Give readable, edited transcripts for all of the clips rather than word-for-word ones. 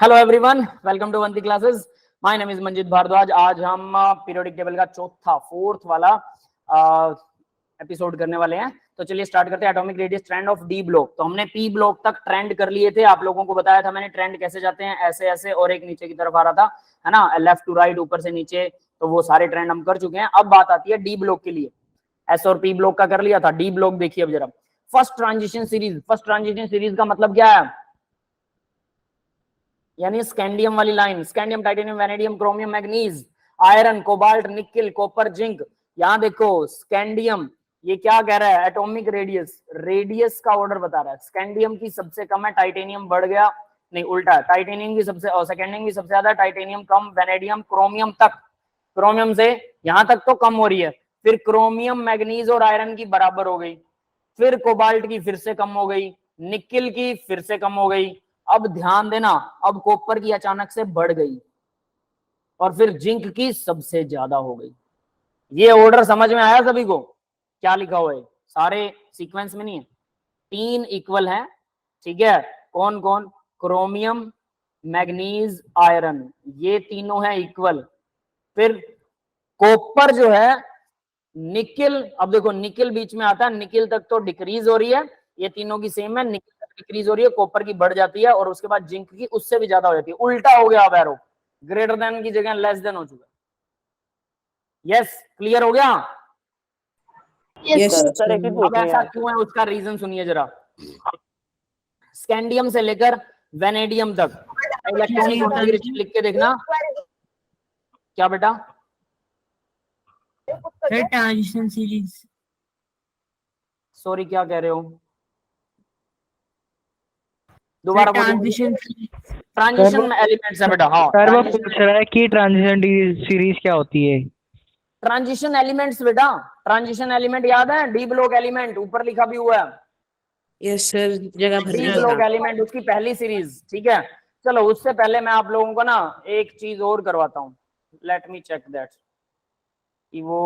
Hello everyone, welcome to वंती classes. My name is Manjit Bhardwaj. आज हम पीरियोडिक टेबल का फोर्थ वाला एपिसोड करने वाले हैं। तो चलिए स्टार्ट करते हैं। Atomic radius trend of D block. तो हमने पी ब्लॉक तक ट्रेंड कर लिए थे। आप लोगों को बताया था मैंने ट्रेंड कैसे जाते हैं, ऐसे ऐसे और एक नीचे की तरफ आ रहा था, है ना, लेफ्ट टू राइट, ऊपर से नीचे। तो वो सारे ट्रेंड हम कर चुके हैं। अब बात आती है डी ब्लॉक के लिए। एस और पी ब्लॉक का कर लिया था, डी ब्लॉक देखिए अब जरा। फर्स्ट ट्रांजिशन सीरीज का मतलब क्या है? यानी स्कैंडियम वाली line, scandium, titanium, vanadium, chromium, manganese, iron, cobalt, nickel, copper, zinc. यहां देखो स्कैंडियम, ये क्या कह रहा है? एटॉमिक रेडियस का ऑर्डर बता रहा है। स्कैंडियम की सबसे कम है, टाइटेनियम बढ़ गया, नहीं उल्टा है, टाइटेनियम की सबसे और स्कैंडियम की सबसे ज्यादा, टाइटेनियम कम, वैनेडियम, क्रोमियम तक, क्रोमियम से यहां तक तो कम हो रही है। फिर क्रोमियम, मैग्नीज और आयरन की बराबर हो गई, फिर कोबाल्ट की फिर से कम हो गई, निकिल की फिर से कम हो गई। अब ध्यान देना, अब कॉपर की अचानक से बढ़ गई और फिर जिंक की सबसे ज्यादा हो गई। ये ऑर्डर समझ में आया सभी को? क्या लिखा हुआ है? सारे सीक्वेंस में नहीं है, 3 इक्वल है, ठीक है। कौन कौन? क्रोमियम, मैग्नीज, आयरन, ये तीनों है इक्वल। फिर कॉपर जो है, निकिल, अब देखो निकिल बीच में आता है, निकिल तक तो डिक्रीज हो रही है, ये तीनों की सेम है, निकिल तक डिक्रीज हो रही है, कॉपर की बढ़ जाती है और उसके बाद जिंक की उससे भी ज्यादा हो जाती है। उल्टा हो गया अब एरो, ग्रेटर देन की जगह लेस देन हो चुका है। यस, क्लियर हो गया? Yes sir. अब ऐसा क्यों है उसका रीजन सुनिए जरा। स्कैंडियम से लेकर वेनेडियम तक इलेक्ट्रॉनिक कॉन्फ़िगरेशन लिख के देखना। क्या बेटा? Transition series. सॉरी, क्या कह रहे हो? दोबारा ट्रांजिशन एलिमेंट्स है बेटा। हाँ, सर वो पूछ रहा है कि ट्रांजिशन सीरीज क्या होती है? ट्रांजिशन एलिमेंट्स बेटा, ट्रांजिशन एलिमेंट याद है? डी ब्लॉक एलिमेंट ऊपर लिखा भी हुआ है। यस सर, जगह भर डी ब्लॉक एलिमेंट उसकी पहली सीरीज, ठीक है। चलो उससे पहले मैं आप लोगों को ना एक चीज और करवाता हूँ। लेट मी चेक दैट कि वो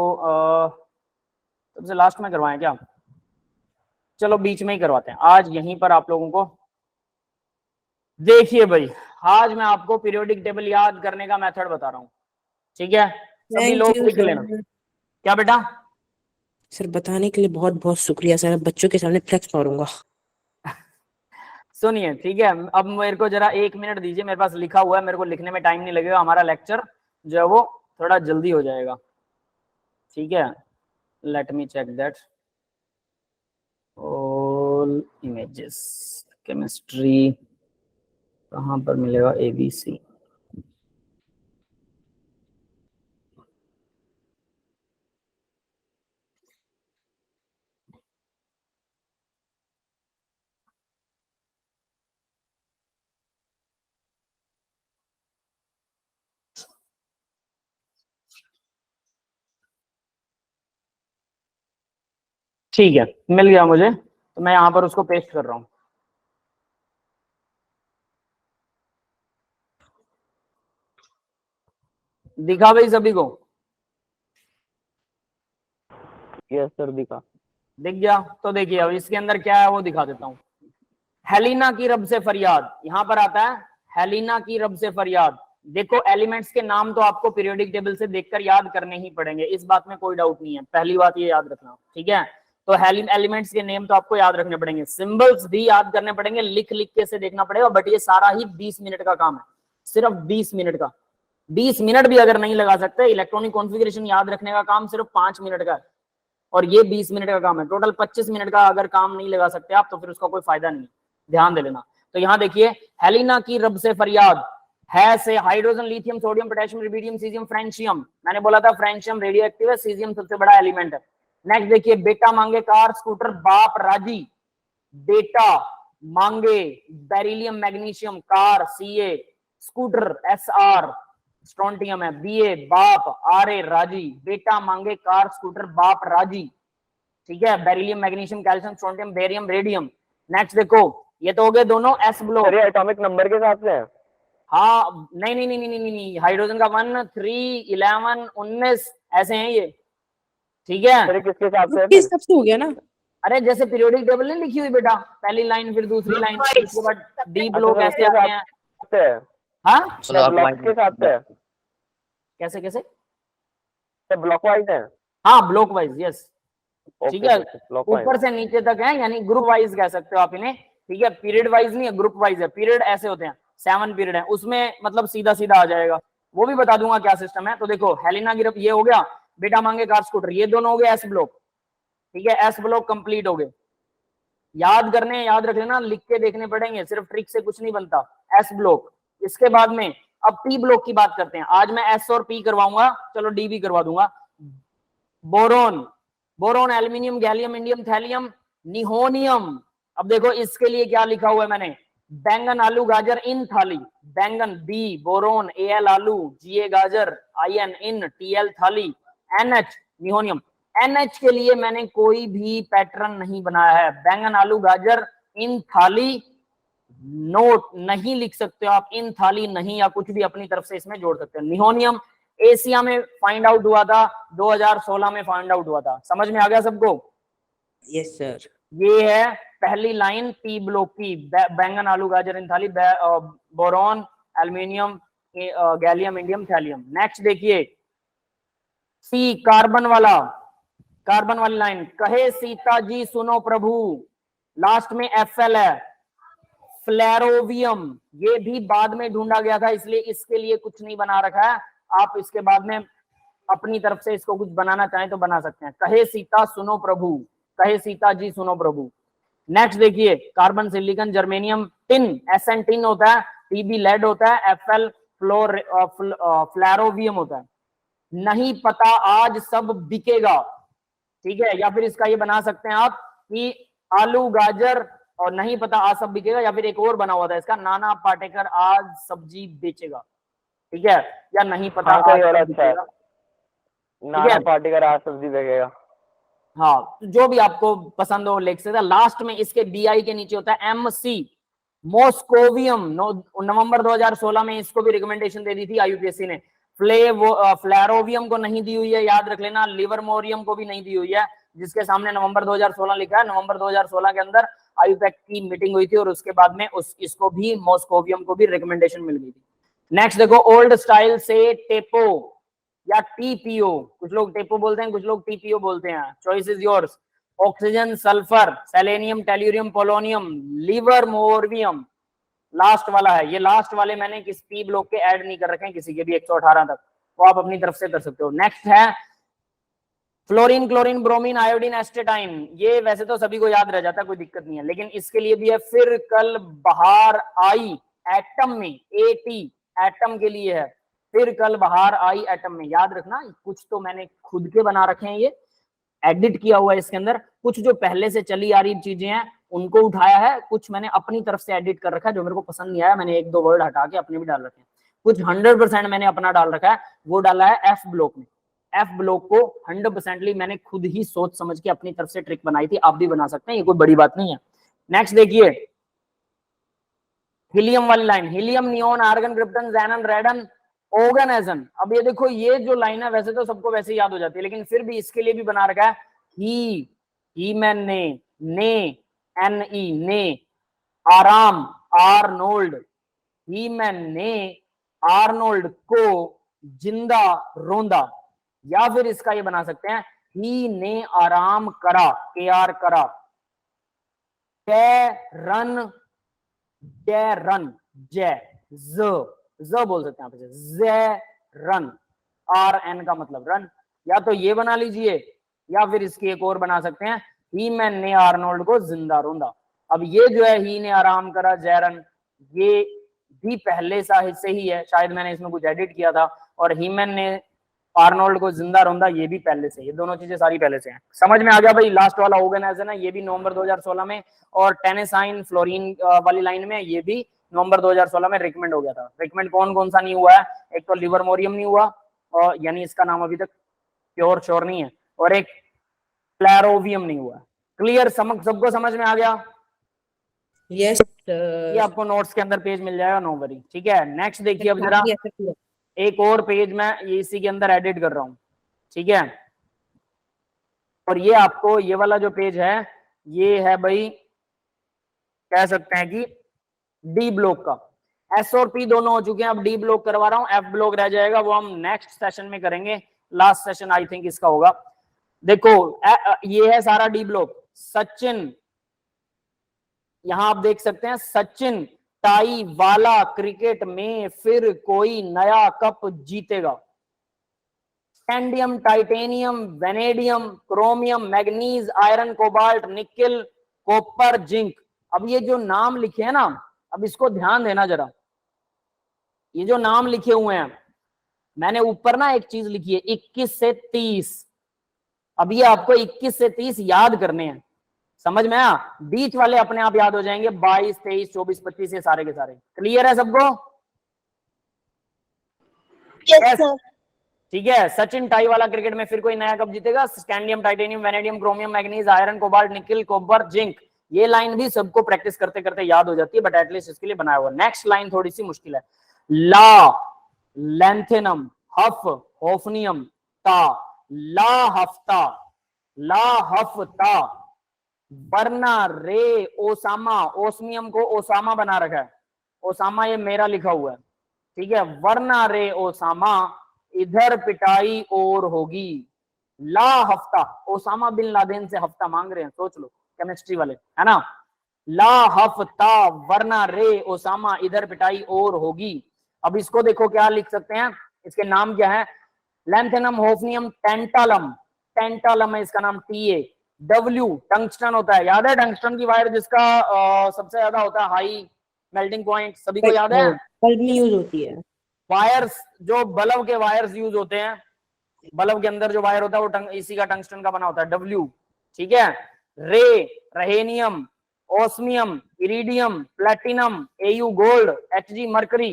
सबसे लास्ट में करवाएं क्या? चलो बीच में ही करवाते हैं आज, यहीं पर आप लोगों को। देखिए भाई, आज मैं आपको पीरियोडिक टेबल याद करने का मेथड बता रहा हूँ, ठीक है। सभी लोग लिख लेना। क्या बेटा? सर बताने के लिए बहुत बहुत शुक्रिया सर, बच्चों के सामने फ्लेक्स मारूंगा। सुनिए, ठीक है, अब मेरे को जरा 1 मिनट दीजिए, मेरे पास लिखा हुआ है, मेरे को लिखने में टाइम नहीं लगेगा, हमारा लेक्चर जो है वो थोड़ा जल्दी हो जाएगा, ठीक है। Let me check that. All images, chemistry कहाँ पर मिलेगा? ABC। ठीक है, मिल गया मुझे, तो मैं यहां पर उसको पेस्ट कर रहा हूं। दिखा भाई सभी को? यस सर, दिखा। दिख गया? तो देखिए अब इसके अंदर क्या है वो दिखा देता हूं। हेलिना की रब से फरियाद, यहां पर आता है हेलिना की रब से फरियाद। देखो एलिमेंट्स के नाम तो आपको पीरियोडिक टेबल से देखकर याद करने ही पड़ेंगे, इस बात में कोई डाउट नहीं है, पहली बात ये याद रखना, ठीक है। तो एलिमेंट्स के नेम तो आपको याद रखने पड़ेंगे, सिंबल्स भी याद करने पड़ेंगे, लिख लिख के से देखना पड़ेगा। बट ये सारा ही 20 मिनट का काम है, सिर्फ 20 मिनट का। 20 मिनट भी अगर नहीं लगा सकते, इलेक्ट्रॉनिक कॉन्फ़िगरेशन याद रखने का काम सिर्फ 5 मिनट का है और ये 20 मिनट का काम है। टोटल 25 मिनट का अगर काम नहीं लगा सकते आप तो फिर उसका कोई फायदा नहीं, ध्यान दे लेना। तो यहाँ देखिए, हेलिना की रब से फरियाद है से hydrogen, lithium, sodium, potassium, rubidium, caesium, francium. मैंने बोला था फ्रेंशियम रेडियो एक्टिव है, सीजियम सबसे बड़ा एलिमेंट है। नेक्स्ट देखिए, बेटा मांगे कार स्कूटर, बाप राजी। बेटा मांगे beryllium, magnesium, car CA, scooter SR, strontium है BA, बाप RA राजी। बेटा मांगे कार स्कूटर, बाप राजी, ठीक है। Beryllium, magnesium, calcium, strontium, barium, radium. Next देखो, ये तो हो गए दोनों S ब्लॉक, एटॉमिक नंबर के हिसाब से है? हाँ, नहीं नहीं नहीं नहीं नहीं, हाइड्रोजन का 1, 3, 11, 19 ऐसे हैं ये, ठीक है। किसके हिसाब से? किस सबसे हो गया ना? अरे जैसे पीरियोडिक टेबल नहीं लिखी हुई बेटा, पहली लाइन फिर दूसरी लाइन, उसके बाद डी ब्लॉक ऐसे आते हैं। हाँ ब्लॉक के साथ है, कैसे कैसे, ब्लॉक वाइज है। हाँ ब्लॉक वाइज, यस ठीक है, ब्लॉक ऊपर से नीचे तक है, यानी ग्रुप वाइज कह सकते हो आप इन्हें, ठीक है, पीरियड वाइज नहीं है, ग्रुप वाइज है। पीरियड ऐसे होते हैं, 7 पीरियड है, उसमें मतलब सीधा सीधा आ जाएगा, वो भी बता दूंगा क्या सिस्टम है। तो देखो हेलिना गिरप ये हो गया, बेटा मांगे कार स्कूटर, ये दोनों हो गए एस ब्लॉक, ठीक है, एस ब्लॉक कंप्लीट हो गए। याद करने, याद रख लेना, लिख के देखने पड़ेंगे, सिर्फ ट्रिक से कुछ नहीं बनता। एस ब्लॉक, इसके बाद में अब पी ब्लॉक की बात करते हैं। आज मैं एस और पी करवाऊंगा, चलो डी भी करवा दूंगा। Boron, boron, aluminium, gallium, indium, thallium, nihonium. अब देखो इसके लिए क्या लिखा हुआ है मैंने, बैंगन, आलू, गाजर, इन थाली। बैंगन बी, बोरोन, एल आलू, जीए गाजर, आईएन इन, टीएल थाली, एनएच निहोनियम। एनएच के लिए मैंने कोई भी पैटर्न नहीं बनाया है। बैंगन, आलू, गाजर, इन थाली नोट नहीं लिख सकते हो आप, इन थाली नहीं, या कुछ भी अपनी तरफ से इसमें जोड़ सकते हो। निहोनियम एशिया में फाइंड आउट हुआ था, 2016 में फाइंड आउट हुआ था। समझ में आ गया सबको? Yes sir. ये है पहली लाइन पी ब्लॉक की, बैंगन, आलू, गाजर, इन थाली, boron, aluminium, gallium, indium, thallium. Next देखिए सी, कार्बन वाला, कार्बन वाली लाइन, कहे सीता जी सुनो प्रभु, लास्ट में एफएल है। फ्लेरोवियम, ये भी बाद में ढूंढा गया था, इसलिए इसके लिए कुछ नहीं बना रखा है। आप इसके बाद में अपनी तरफ से इसको कुछ बनाना चाहें तो बना सकते हैं। कहे सीता सुनो प्रभु, कहे सीता जी सुनो प्रभु। नेक्स्ट देखिए carbon, silicon, germanium, tin, Sn tin होता है, टीबी लेड होता है, एफएल फ्लोरोवियम होता है। नहीं पता आज सब बिकेगा, ठीक है, या फिर इसका ये बना सकते हैं आप कि आलू, गाजर और नहीं पता आज सब बिकेगा, या फिर एक और बना हुआ था इसका, नाना पाटेकर आज सब्जी बेचेगा, ठीक है, या नहीं पता हाँ, आज और सब अच्छा है, बिकेगा। नाना पाटेकर आज सब्जी बेचेगा। हाँ, जो भी आपको पसंद हो लिख सकते हैं। लास्ट में इसके बीआई के नीचे होता है एमसी, मॉस्कोवियम। नवंबर 2016 में इसको भी रिकमेंडेशन दे दी थी आईयूपीएससी ने। फ्लेरोवियम को नहीं दी हुई है, याद रख लेना। लिवरमोरियम को भी नहीं दी हुई है, जिसके सामने नवंबर 2016 लिखा है। नवंबर 2016 के अंदर आईयूपैक की मीटिंग हुई थी और उसके बाद में इसको भी, मॉस्कोवियम को भी रिकमेंडेशन मिल गई थी। नेक्स्ट देखो, ओल्ड स्टाइल से टेपो या टीपीओ, कुछ लोग टेपो बोलते हैं, कुछ लोग टीपीओ बोलते हैं, choice is yours. Oxygen, sulphur, selenium, tellurium, polonium, livermorium last वाला है। ये लास्ट वाले मैंने किस पी ब्लॉक के ऐड नहीं कर रखे हैं किसी के भी, 118 तक, वो आप अपनी तरफ से कर सकते हो। नेक्स्ट है fluorine, chlorine, bromine, iodine, astatine. ये वैसे तो सभी को याद रह जाता है, कोई दिक्कत नहीं है, लेकिन इसके लिए भी है। फिर कल बाहर आई, एटम में, एटी एटम के लिए है। फिर कल बाहर आई एटम में, याद रखना। कुछ तो मैंने खुद के बना रखे हैं, ये एडिट किया हुआ है इसके अंदर। कुछ जो पहले से चली आ रही चीजें हैं उनको उठाया है, कुछ मैंने अपनी तरफ से एडिट कर रखा है, जो मेरे को पसंद नहीं आया मैंने 1-2 वर्ड हटा के अपने भी डाल रखे हैं। कुछ 100% मैंने अपना डाल रखा है, वो डाला है एफ ब्लॉक में। एफ ब्लॉक को 100% मैंने खुद ही सोच समझ के अपनी तरफ से ट्रिक बनाई थी, आप भी बना सकते हैं, ये कोई बड़ी बात नहीं है। नेक्स्ट देखिए हीलियम वाली line, helium, neon, argon, krypton, xenon, radon, oganesson. अब ये देखो, ये जो लाइन है वैसे तो सबको वैसे याद हो जाती है, लेकिन फिर भी इसके लिए भी बना रखा है। ही मैन ने एन ई ने, आराम, आर्नोल्ड, ही मैन ने आर्नोल्ड को जिंदा रोंदा। या फिर इसका ये बना सकते हैं, ही ने आराम करा, के आर करा, रन, जय रन, जय ज बोल सकते हैं आप इसे, जय रन, आर एन का मतलब रन। या तो ये बना लीजिए, या फिर इसकी एक और बना सकते हैं, ही मैन ने आर्नोल्ड को जिंदा रोंदा। अब ये जो है, ही ने आराम करा, जय रन, ये भी पहले से ही है, शायद मैंने इसमें कुछ एडिट किया था। और ही मैन ने आर्नोल्ड को जिंदा रोंदा, ये भी पहले से, ये दोनों चीजें सारी पहले से हैं। समझ में आ गया भाई? लास्ट वाला ऑर्गेनाइजर है, ये भी नवंबर 2016 में, और टेनेसाइन, फ्लोरीन वाली लाइन में, ये भी नवंबर 2016 में रिकमेंड हो गया था। रिकमेंड कौन सा नहीं हुआ है? एक तो लिवरमोरियम नहीं हुआ, और यानी इसका नाम अभी तक प्योर श्योर नहीं है, और एक फ्लेरोवियम नहीं हुआ। क्लियर? सबको समझ में आ गया? यस ये आपको नोट्स के अंदर पेज मिल जाएगा, नो वरी। ठीक है, नेक्स्ट देखिए अब जरा, एक और पेज मैं ये इसी के अंदर एडिट कर रहा हूं, ठीक है। और ये आपको, ये वाला जो पेज है, ये है भाई, कह सकते हैं कि डी ब्लॉक का। एस और पी दोनों हो चुके हैं, अब डी ब्लॉक करवा रहा हूं, एफ ब्लॉक रह जाएगा, वो हम नेक्स्ट सेशन में करेंगे, लास्ट सेशन आई थिंक इसका होगा। देखो ये है सारा डी ब्लॉक। सचिन, यहां आप देख सकते हैं, सचिन टाई वाला क्रिकेट में फिर कोई नया कप जीतेगा। Scandium, titanium, vanadium, chromium, manganese, iron, cobalt, nickel, copper, zinc. अब ये जो नाम लिखे हैं ना, अब इसको ध्यान देना जरा, ये जो नाम लिखे हुए हैं, मैंने ऊपर ना एक चीज लिखी है 21 से 30। अब ये आपको 21 से 30 याद करने हैं, समझ में आया? बीच वाले अपने आप याद हो जाएंगे, 22, 23, 24, 25 ये सारे के सारे। क्लियर है सबको? Yes sir. ठीक है। सचिन टाई वाला क्रिकेट में फिर कोई नया कप जीतेगा। Scandium, titanium, vanadium, chromium, manganese, iron, cobalt, nickel, copper, zinc. ये लाइन भी सबको प्रैक्टिस करते करते याद हो जाती है, बट एटलीस्ट इसके लिए बनाया हुआ। नेक्स्ट लाइन थोड़ी सी मुश्किल है। ला, लैंथेनम, हफ, होफनियम, ता, ला हफ्ता, ला हफ्ता, बरना, रे, ओसामा, ओस्मियम को ओसामा बना रखा है, ओसामा ये मेरा लिखा हुआ है, ठीक है। वरना रे ओसामा, इधर पिटाई और होगी। ला हफ्ता, ओसामा बिन लादेन से हफ्ता मांग रहे हैं, सोच लो केमिस्ट्री वाले, है ना। ला हफ्ता, वरना रे ओसामा, इधर पिटाई और होगी। अब इसको देखो क्या लिख सकते हैं, इसके नाम क्या है? लैंथेनम, होफनियम, टेंटालम, टेंटालम है इसका नाम, TA। डब्ल्यू, टंगस्टन होता है, याद है टंगस्टन की वायर जिसका सबसे ज्यादा होता है हाई मेल्टिंग पॉइंट, सभी को याद है? बल्ब में यूज होती है। वायर्स, जो बल्ब के वायर्स यूज होते हैं, बल्ब के अंदर जो वायर होता है वो इसी का टंगस्टन का बना होता है, डब्ल्यू, ठीक है। Re, rhenium, osmium, iridium, platinum, AU gold, HG mercury,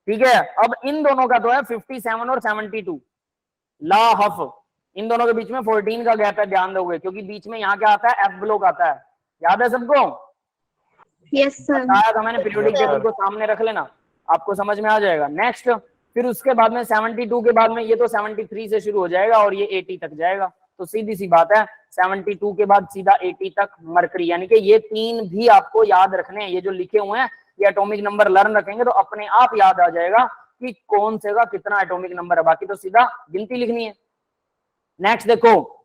ठीक है। अब इन दोनों का तो है 57 और 72। ला हफ, इन दोनों के बीच में 14 का गैप है, ध्यान दोगे, क्योंकि बीच में यहाँ क्या आता है? F ब्लॉक आता है, याद है सबको? Yes sir. बताया था मैंने, पीरियोडिक टेबल को सामने रख लेना, आपको समझ में आ जाएगा। नेक्स्ट, फिर उसके बाद में 72 के बाद में ये तो 73 से शुरू हो जाएगा और ये 80 तक जाएगा, तो सीधी सी बात है 72 के बाद सीधा 80 तक मरकरी, यानी कि ये तीन भी आपको याद रखने हैं। ये जो लिखे हुए हैं ये एटॉमिक नंबर लर्न रखेंगे तो अपने आप याद आ जाएगा कि कौन से का कितना एटॉमिक नंबर है, बाकी तो सीधा गिनती लिखनी है। नेक्स्ट देखो,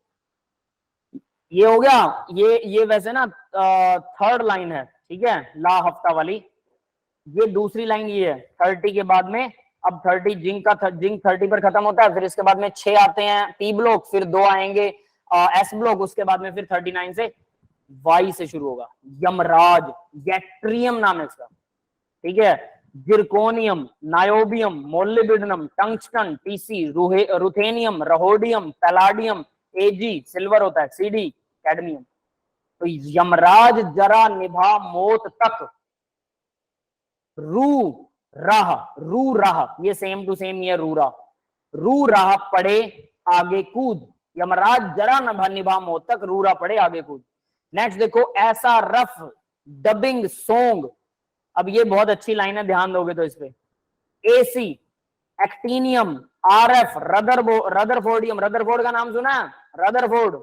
ये हो गया, ये वैसे ना थर्ड लाइन है, ठीक है, ला हफ्ता वाली। ये दूसरी लाइन ये है 30 के बाद में, अब 30 जिंक का, जिंक 30 पर खत्म होता है, फिर इसके बाद में 6 आते हैं P ब्लॉक, फिर 2 आएंगे S ब्लॉक, उसके बाद में फिर 39 से Y से शुरू होगा। यमराज, गैट्रियम नाम है इसका, ठीक है। Zirconium, niobium, molybdenum, tungsten, TC, ruthenium, rhodium, palladium, AG silver होता है, CD कैडमियम। तो यमराज जरा निभा मौत तक, रू राह, ये सेम टू सेम, ये रू राह पड़े आगे कूद। यमराज जरा निभा मौत तक, रू राह पड़े आगे कूद। नेक्स्ट देखो, ऐसा रफ डबिंग सॉन्ग। अब ये बहुत अच्छी लाइन है, ध्यान दोगे तो इस पे। AC, actinium, RF, rutherfordium, Rutherford का नाम सुना है? Rutherford,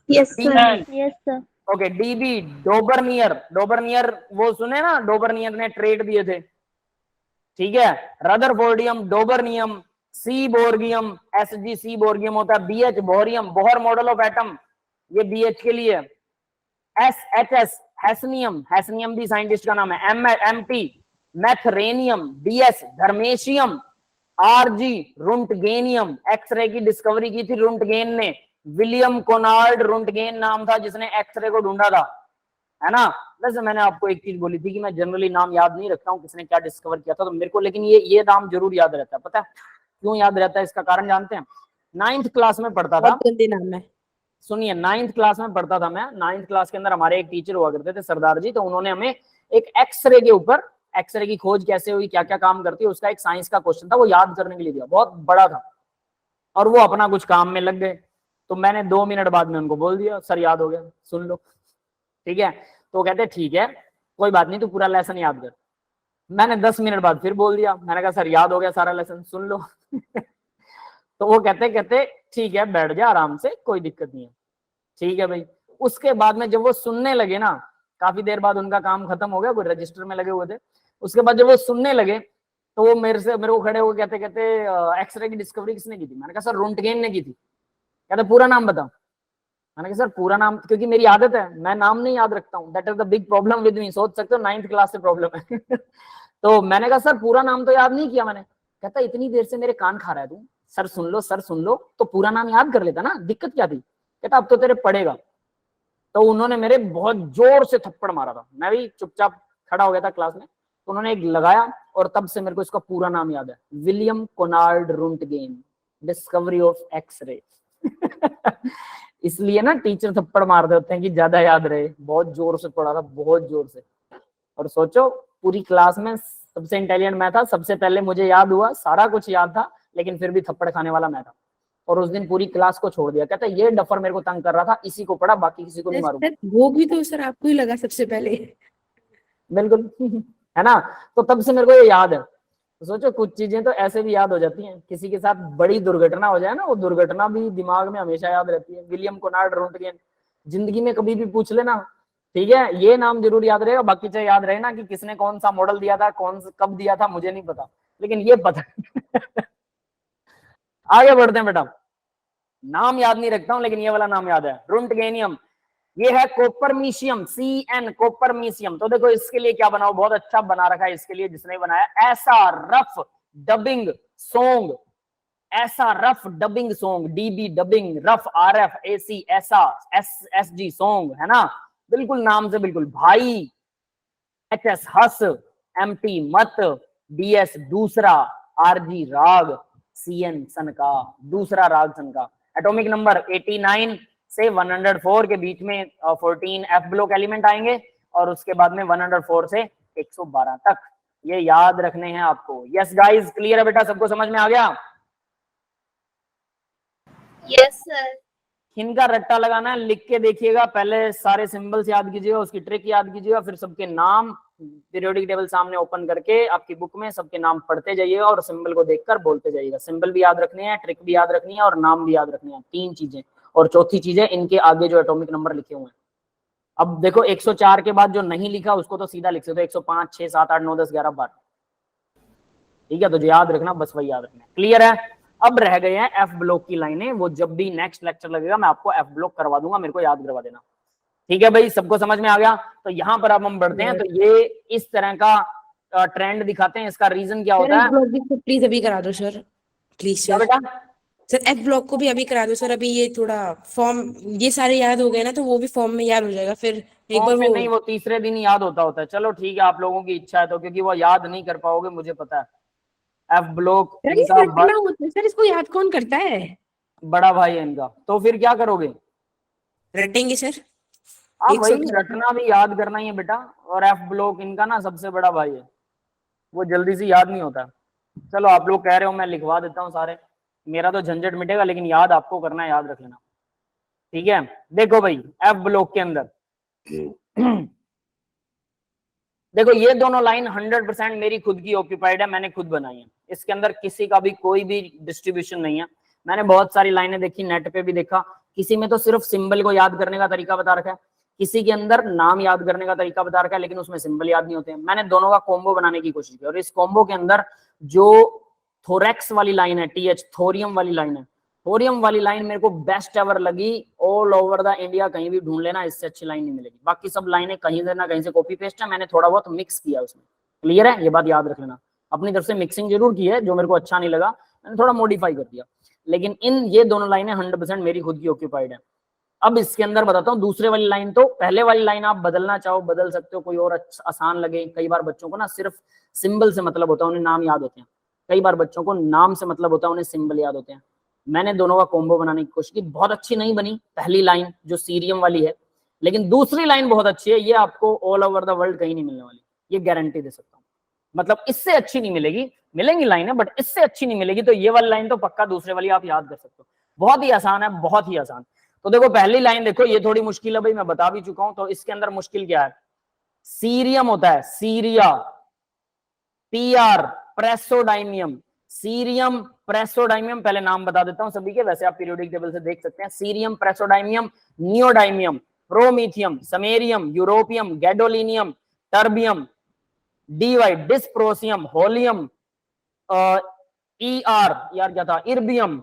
yes sir. Yes sir. Okay. DB, Dobereiner वो सुने ना, डोबरनियर ने ट्रेड दिए थे, ठीक है। रदरफोर्डियम, डोबरनियम, सीबोर्गियम, SG सीबोर्गियम होता है। BH, bohrium, Bohr model of atom, ये BH के लिए। SHS, हैसनियम भी साइंटिस्ट का नाम है। MT, मैथरेनियम। DS, धर्मेशियम। RG, रुंटगेनियम, एक्सरे की डिस्कवरी की थी रुंटगेन ने, विलियम कोनार्ड रुंटगेन नाम था जिसने एक्सरे को ढूंढा था, है ना। वैसे मैंने आपको एक चीज बोली थी कि मैं जनरली नाम याद नहीं रखता हूँ किसने क्या डिस्कवर किया था, तो मेरे को लेकिन ये नाम जरूर याद रहता है। पता है क्यों याद रहता है? इसका कारण जानते हैं? 9th क्लास में पढ़ता था, बहुत गंदे नाम है। सुनिए, 9th क्लास में पढ़ता था मैं। 9th क्लास के अंदर हमारे एक टीचर हुआ करते थे, सरदार जी, तो उन्होंने हमें एक एक्सरे के ऊपर, एक्सरे की खोज कैसे हुई, क्या क्या काम करती है, उसका एक साइंस का क्वेश्चन था, वो याद करने के लिए दिया, बहुत बड़ा था, और वो अपना कुछ काम में लग गए। तो मैंने 2 मिनट बाद में उनको बोल दिया, सर याद हो गया, सुन लो, ठीक है। तो कहते ठीक है कोई बात नहीं, तू पूरा लेसन याद कर। मैंने 10 मिनट बाद फिर बोल दिया, मैंने कहा सर याद हो गया सारा लेसन, सुन लो। तो वो कहते ठीक है बैठ जा आराम से, कोई दिक्कत नहीं है, ठीक है भाई। उसके बाद में जब वो सुनने लगे ना, काफी देर बाद उनका काम खत्म हो गया, कोई रजिस्टर में लगे हुए थे, उसके बाद जब वो सुनने लगे तो वो मेरे को खड़े होकर कहते कहते एक्सरे की डिस्कवरी किसने की थी? मैंने कहा सर रोंटगेन ने की थी। कहते पूरा नाम बताओ। मैंने कहा सर पूरा नाम, क्योंकि मेरी आदत है मैं नाम नहीं याद रखता हूँ, that is the big problem with me. सोच सकते हो 9th क्लास से प्रॉब्लम है। तो मैंने कहा सर पूरा नाम तो याद नहीं किया मैंने। कहता इतनी देर से मेरे कान खा रहा है तू, सर सुन लो तो पूरा नाम याद कर लेता ना, दिक्कत क्या थी? कहता अब तो तेरे पड़ेगा। तो उन्होंने मेरे बहुत जोर से थप्पड़ मारा था, मैं भी चुपचाप खड़ा हो गया था क्लास में। तो उन्होंने एक लगाया और तब से मेरे को इसका पूरा नाम याद है, William Conrad Roentgen, discovery of X-ray. इसलिए ना टीचर थप्पड़ मार देते हैं कि ज्यादा याद रहे। बहुत जोर से पढ़ा था, बहुत जोर से। और सोचो पूरी क्लास में सबसे इंटेलिजेंट मैं था, सबसे पहले मुझे याद हुआ, सारा कुछ याद था, लेकिन फिर भी थप्पड़ खाने वाला मैं था। और उस दिन पूरी क्लास को छोड़ दिया। कहता ये डफर मेरे को तंग कर रहा था, इसी को पढ़ा, बाकी किसी को नहीं मारूंगा। भोग भी तो सर आपको ही लगा सबसे पहले। बिल्कुल। है ना? तो तब से मेरे को ये याद है। तो सोचो कुछ चीजें तो ऐसे भी याद हो जाती हैं। किसी के साथ बड़ी दुर्घटना हो जाए ना, वो दुर्घटना भी दिमाग में हमेशा याद रहती है। विलियम कोनार्ड रुंटगेन, जिंदगी में कभी भी पूछ लेना, ठीक है, ये नाम जरूर याद रहेगा। बाकी चाहे याद रहे ना कि किसने कौन सा मॉडल दिया था, कब दिया था, मुझे नहीं पता, लेकिन ये पता। आगे बढ़ते हैं बेटा। नाम याद नहीं रखता हूं, लेकिन ये वाला नाम याद है, रुंटगेनियम। ये है कोपरमीशियम, CN कोपरमीशियम। तो देखो इसके लिए क्या बनाओ, बहुत अच्छा बना रखा है इसके लिए जिसने बनाया, ऐसा रफ डबिंग सॉन्ग, ऐसा rough dubbing song, DB dubbing, rough RF AC, ऐसा SG सॉन्ग, है ना? बिल्कुल नाम से बिल्कुल। भाई HS हस, MT मत, DS दूसरा, RG राग, CN सनका, दूसरा राग सनका। एटॉमिक नंबर 89 से 104 के बीच में 14 F ब्लॉक एलिमेंट आएंगे और उसके बाद में 104 से 112 तक। ये याद रखने हैं आपको। यस गाइस, क्लियर है बेटा? सबको समझ में आ गया? Yes, sir. इनका रट्टा लगाना है, लिख के देखिएगा। पहले सारे सिंबल्स याद कीजिएगा, उसकी ट्रिक याद कीजिएगा, फिर सबके नाम पीरियोडिक टेबल सामने ओपन करके आपकी बुक में सबके नाम पढ़ते जाइएगा और सिंबल को देखकर बोलते जाइएगा। सिंबल भी याद रखने हैं, ट्रिक भी याद रखनी है और नाम भी याद रखने हैं। 3 चीजें। और चौथी चीज है इनके आगे जो एटॉमिक नंबर लिखे हुए हैं। अब देखो 104 के बाद जो नहीं लिखा उसको तो सीधा लिख सकते हो, 105, 6, 7, 8, 9, 10, 11, 12। ठीक है, तो जो याद रखना बस वही याद रखना। क्लियर है? अब रह गए हैं F ब्लॉक की लाइनें, वो जब भी नेक्स्ट लेक्चर लगेगा मैं आपको F ब्लॉक करवा दूंगा, मेरे को याद करवा देना। ठीक है भाई, सबको समझ में आ गया? तो यहाँ पर अब हम बढ़ते हैं। तो ये इस तरह का ट्रेंड दिखाते हैं। इसका रीजन क्या होता है? प्लीज अभी करा दो सर, प्लीज क्या सर। बेटा? सर F ब्लॉक को भी अभी करा दो सर। अभी ये थोड़ा फॉर्म, ये सारे याद हो गए ना तो वो भी फॉर्म में याद हो जाएगा। फिर एक बार नहीं, वो तीसरे दिन ही याद होता है। चलो ठीक है, आप लोगों की इच्छा है तो, क्योंकि वो याद नहीं कर पाओगे मुझे पता है। F ब्लॉक सर इसको याद कौन करता है? बड़ा भाई है इनका। तो फिर क्या करोगे? रटेंगे सर। आप वही रटना भी याद करना ही है बेटा। और F ब्लॉक इनका ना सबसे बड़ा भाई है, वो जल्दी से याद नहीं होता। चलो आप लोग कह रहे हो मैं लिखवा देता हूँ सारे, मेरा तो झंझट मिटेगा, लेकिन याद आपको करना है, याद रख लेना। ठीक है, देखो भाई F ब्लॉक के अंदर देखो ये दोनों लाइन 100% मेरी खुद की ऑक्यूपाइड है, मैंने खुद बनाई है। इसके अंदर किसी का भी कोई भी डिस्ट्रीब्यूशन नहीं है। मैंने बहुत सारी लाइनें देखी, नेट पे भी देखा, किसी में तो सिर्फ सिंबल को याद करने का तरीका बता रखा है, किसी के अंदर नाम याद करने का तरीका बता रखा है, लेकिन उसमें सिंबल याद नहीं होते हैं। मैंने दोनों का कॉम्बो बनाने की कोशिश की और इस कॉम्बो के अंदर जो थोरेक्स वाली लाइन है, TH थोरियम वाली लाइन है, थोरियम वाली लाइन मेरे को बेस्ट एवर लगी। ऑल ओवर द इंडिया कहीं भी ढूंढ लेना, इससे अच्छी लाइन नहीं मिलेगी। बाकी सब लाइनें कहीं से ना कहीं से कॉपी पेस्ट है, मैंने थोड़ा बहुत मिक्स किया उसमें। क्लियर है? ये बात याद रख लेना। अपनी तरफ से मिक्सिंग जरूर की है, जो मेरे को अच्छा नहीं लगा मैंने थोड़ा मॉडिफाई कर दिया, लेकिन ये दोनों लाइनें 100% मेरी खुद की ऑक्यूपाइड है। अब इसके अंदर बताता हूँ दूसरे वाली लाइन। तो पहले वाली लाइन आप बदलना चाहो बदल सकते हो, कोई और आसान लगे। कई बार बच्चों को ना सिर्फ सिंबल से मतलब होता है, उन्हें नाम याद होते हैं। कई बार बच्चों को नाम से मतलब होता है, उन्हें सिंबल याद होते हैं। मैंने दोनों का कॉम्बो बनाने की कोशिश की, बहुत अच्छी नहीं बनी पहली लाइन जो सीरियम वाली है, लेकिन दूसरी लाइन बहुत अच्छी है। ये आपको ऑल ओवर द वर्ल्ड कहीं नहीं मिलने वाली, ये गारंटी दे सकता हूँ। मतलब इससे अच्छी नहीं मिलेगी, मिलेंगी लाइनें बट इससे अच्छी नहीं मिलेगी। तो ये वाली लाइन तो पक्का दूसरे वाली आप याद कर सकते हो, बहुत ही आसान है, बहुत ही आसान। तो देखो पहली लाइन देखो, ये थोड़ी मुश्किल है भाई, मैं बता भी चुका हूं। तो इसके अंदर मुश्किल क्या है? सीरियम होता है, सीरिया, PR प्रेसोडाइमियम, सीरियम प्रेसोडाइमियम। पहले नाम बता देता हूं सभी के, वैसे आप पीरियोडिक टेबल से देख सकते हैं। Cerium, praseodymium, neodymium, promethium, samarium, europium, gadolinium, terbium, DY dysprosium, holmium, ER यार क्या था, इर्बियम,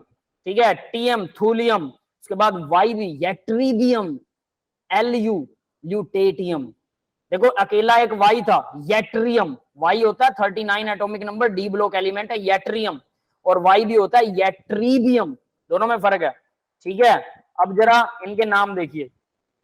ठीक है, TM थूलियम, उसके बाद YB यट्रीबियम, LU ल्यूटेटियम। देखो अकेला एक Y था यट्रियम, Y होता है 39 atomic number, D block element है यट्रियम, और YB होता है यट्रीबियम, दोनों में फर्क है, ठीक है। अब जरा इनके नाम देखिए।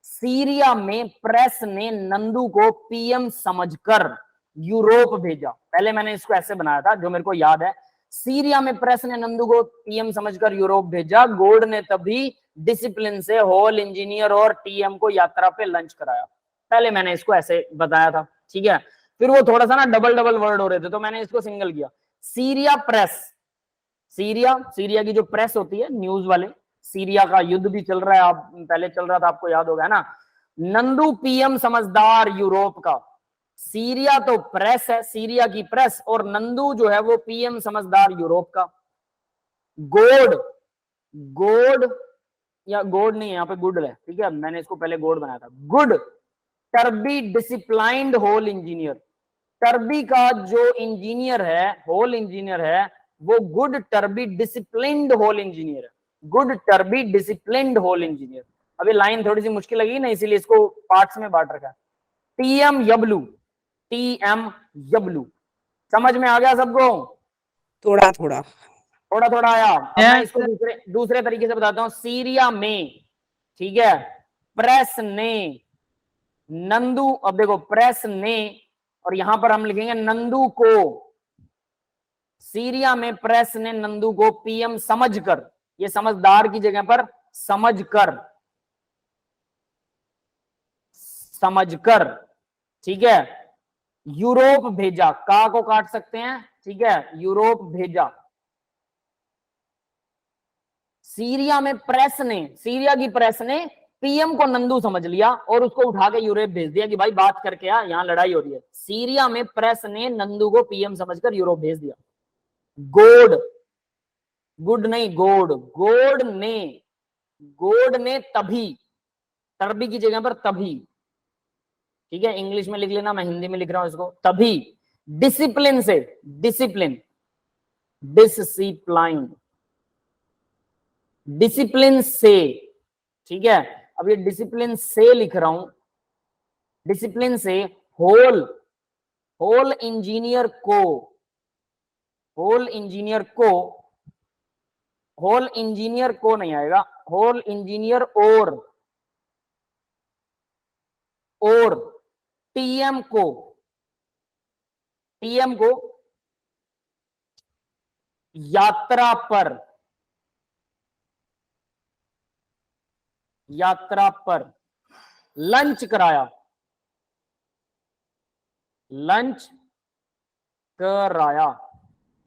सीरिया में प्रेस ने नंदू को PM समझकर यूरोप भेजा। पहले मैंने इसको ऐसे बनाया था जो मेरे को याद है, सीरिया में प्रेस ने नंदू को PM समझकर यूरोप भेजा, गोल्ड ने तभी डिसिप्लिन से हॉल इंजीनियर और TM को यात्रा पे लंच कराया। पहले मैंने इसको ऐसे बताया था, ठीक है। फिर वो थोड़ा सा ना डबल डबल वर्ड हो रहे थे तो मैंने इसको सिंगल किया। सीरिया प्रेस, सीरिया की जो प्रेस होती है न्यूज वाले, सीरिया का युद्ध भी चल रहा है, आप पहले चल रहा था आपको याद होगा ना। नंदू PM समझदार यूरोप का, सीरिया तो प्रेस है, सीरिया की प्रेस, और नंदू जो है वो PM समझदार यूरोप का। गोड, गोड या गोड नहीं है यहाँ पे, गुड है, ठीक है, मैंने इसको पहले गोड बनाया था। गुड टर्बी डिसिप्लाइंड होल इंजीनियर, टर्बी का जो इंजीनियर है, होल इंजीनियर है, वो गुड टर्बी डिसिप्लिन्ड होल इंजीनियर है, गुड टर्बी डिसिप्लिन्ड होल इंजीनियर। अभी लाइन थोड़ी सी मुश्किल लगी ना, इसीलिए इसको पार्ट्स में बांट रखा है। TM यबलू, TM यबलू, समझ में आ गया सबको? थोड़ा थोड़ा थोड़ा थोड़ा आया। अब मैं इसको दूसरे तरीके से बताता हूं। सीरिया में, ठीक है, प्रेस ने नंदू, अब देखो प्रेस ने, और यहां पर हम लिखेंगे नंदू को, सीरिया में प्रेस ने नंदू को PM समझकर, ये समझदार की जगह पर समझकर, समझकर, ठीक है, यूरोप भेजा, का को काट सकते हैं, ठीक है, यूरोप भेजा। सीरिया में प्रेस ने, सीरिया की प्रेस ने PM को नंदू समझ लिया और उसको उठा के यूरोप भेज दिया कि भाई बात करके आ, यहां लड़ाई हो रही है। सीरिया में प्रेस ने नंदू को PM समझकर यूरोप भेज दिया। गोड, गुड नहीं गोड, गोड ने तभी, टर्बी की जगह पर तभी, ठीक है, इंग्लिश में लिख लेना, मैं हिंदी में लिख रहा हूं इसको, तभी डिसिप्लिन से, डिसिप्लिन, डिसिप्लाइन, डिसिप्लिन से, ठीक है। अब ये डिसिप्लिन से लिख रहा हूं, डिसिप्लिन से होल, होल इंजीनियर को, होल इंजीनियर को, होल इंजीनियर को नहीं आएगा, होल इंजीनियर और TM को, TM को यात्रा पर, यात्रा पर लंच कराया, लंच कराया।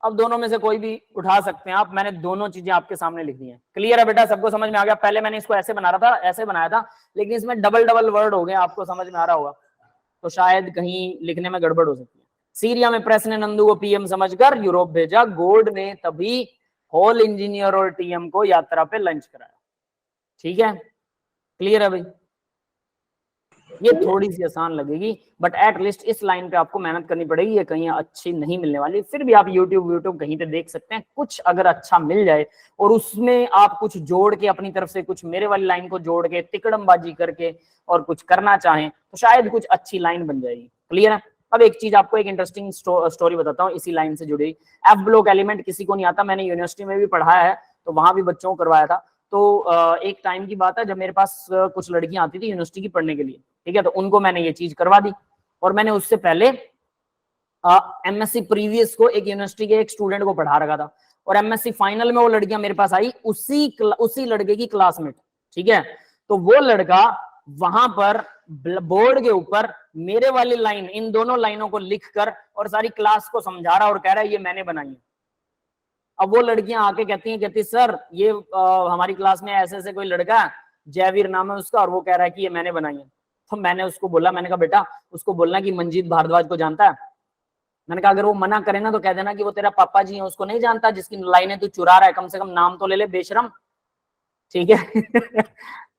अब दोनों में से कोई भी उठा सकते हैं आप, मैंने दोनों चीजें आपके सामने लिख दी हैं। क्लियर है बेटा, सबको समझ में आ गया? पहले मैंने इसको ऐसे बना रहा था, ऐसे बनाया था, लेकिन इसमें डबल डबल वर्ड हो गए, आपको समझ में आ रहा होगा, तो शायद कहीं लिखने में गड़बड़ हो सकती है। सीरिया में प्रेस ने नंदू को PM समझकर यूरोप भेजा, गोल्ड ने तभी होल इंजीनियर और TM को यात्रा पे लंच कराया। ठीक है, क्लियर है भाई? ये थोड़ी सी आसान लगेगी, बट एट लीस्ट इस लाइन पे आपको मेहनत करनी पड़ेगी, ये कहीं अच्छी नहीं मिलने वाली। फिर भी आप यूट्यूब कहीं पे देख सकते हैं, कुछ अगर अच्छा मिल जाए और उसमें आप कुछ जोड़ के अपनी तरफ से, कुछ मेरे वाली लाइन को जोड़ के तिकड़मबाजी करके और कुछ करना चाहें तो शायद कुछ अच्छी लाइन बन जाएगी। क्लियर है? अब एक चीज आपको, एक इंटरेस्टिंग स्टोरी बताता हूँ इसी लाइन से जुड़ी। एफ ब्लॉक एलिमेंट किसी को नहीं आता, मैंने यूनिवर्सिटी में भी पढ़ाया है, तो वहां भी बच्चों को करवाया था। तो एक टाइम की बात है जब मेरे पास कुछ लड़कियां आती थी यूनिवर्सिटी की पढ़ने के लिए, ठीक है, तो उनको मैंने ये चीज करवा दी। और मैंने उससे पहले MSc प्रीवियस को एक यूनिवर्सिटी के एक स्टूडेंट को पढ़ा रखा था, और MSc फाइनल में वो लड़कियां मेरे पास आई, उसी लड़के की क्लासमेट। ठीक है, तो वो लड़का वहां पर बोर्ड के ऊपर मेरे वाली लाइन, इन दोनों लाइनों को लिखकर और सारी क्लास को समझा रहा और कह रहा है ये मैंने बनाई है। अब वो लड़कियां आके कहती सर ये हमारी क्लास में ऐसे ऐसे कोई लड़का है, जयवीर नाम है उसका, और वो कह रहा है कि ये मैंने बनाई है। तो मैंने उसको बोला, मैंने कहा बेटा उसको बोलना कि मंजीत भारद्वाज को जानता है। मैंने कहा अगर वो मना करे ना तो कह देना कि वो तेरा पापा जी है, उसको नहीं जानता जिसकी लाइनें तू चुरा रहा है, कम से कम नाम तो ले ले बेशरम। ठीक है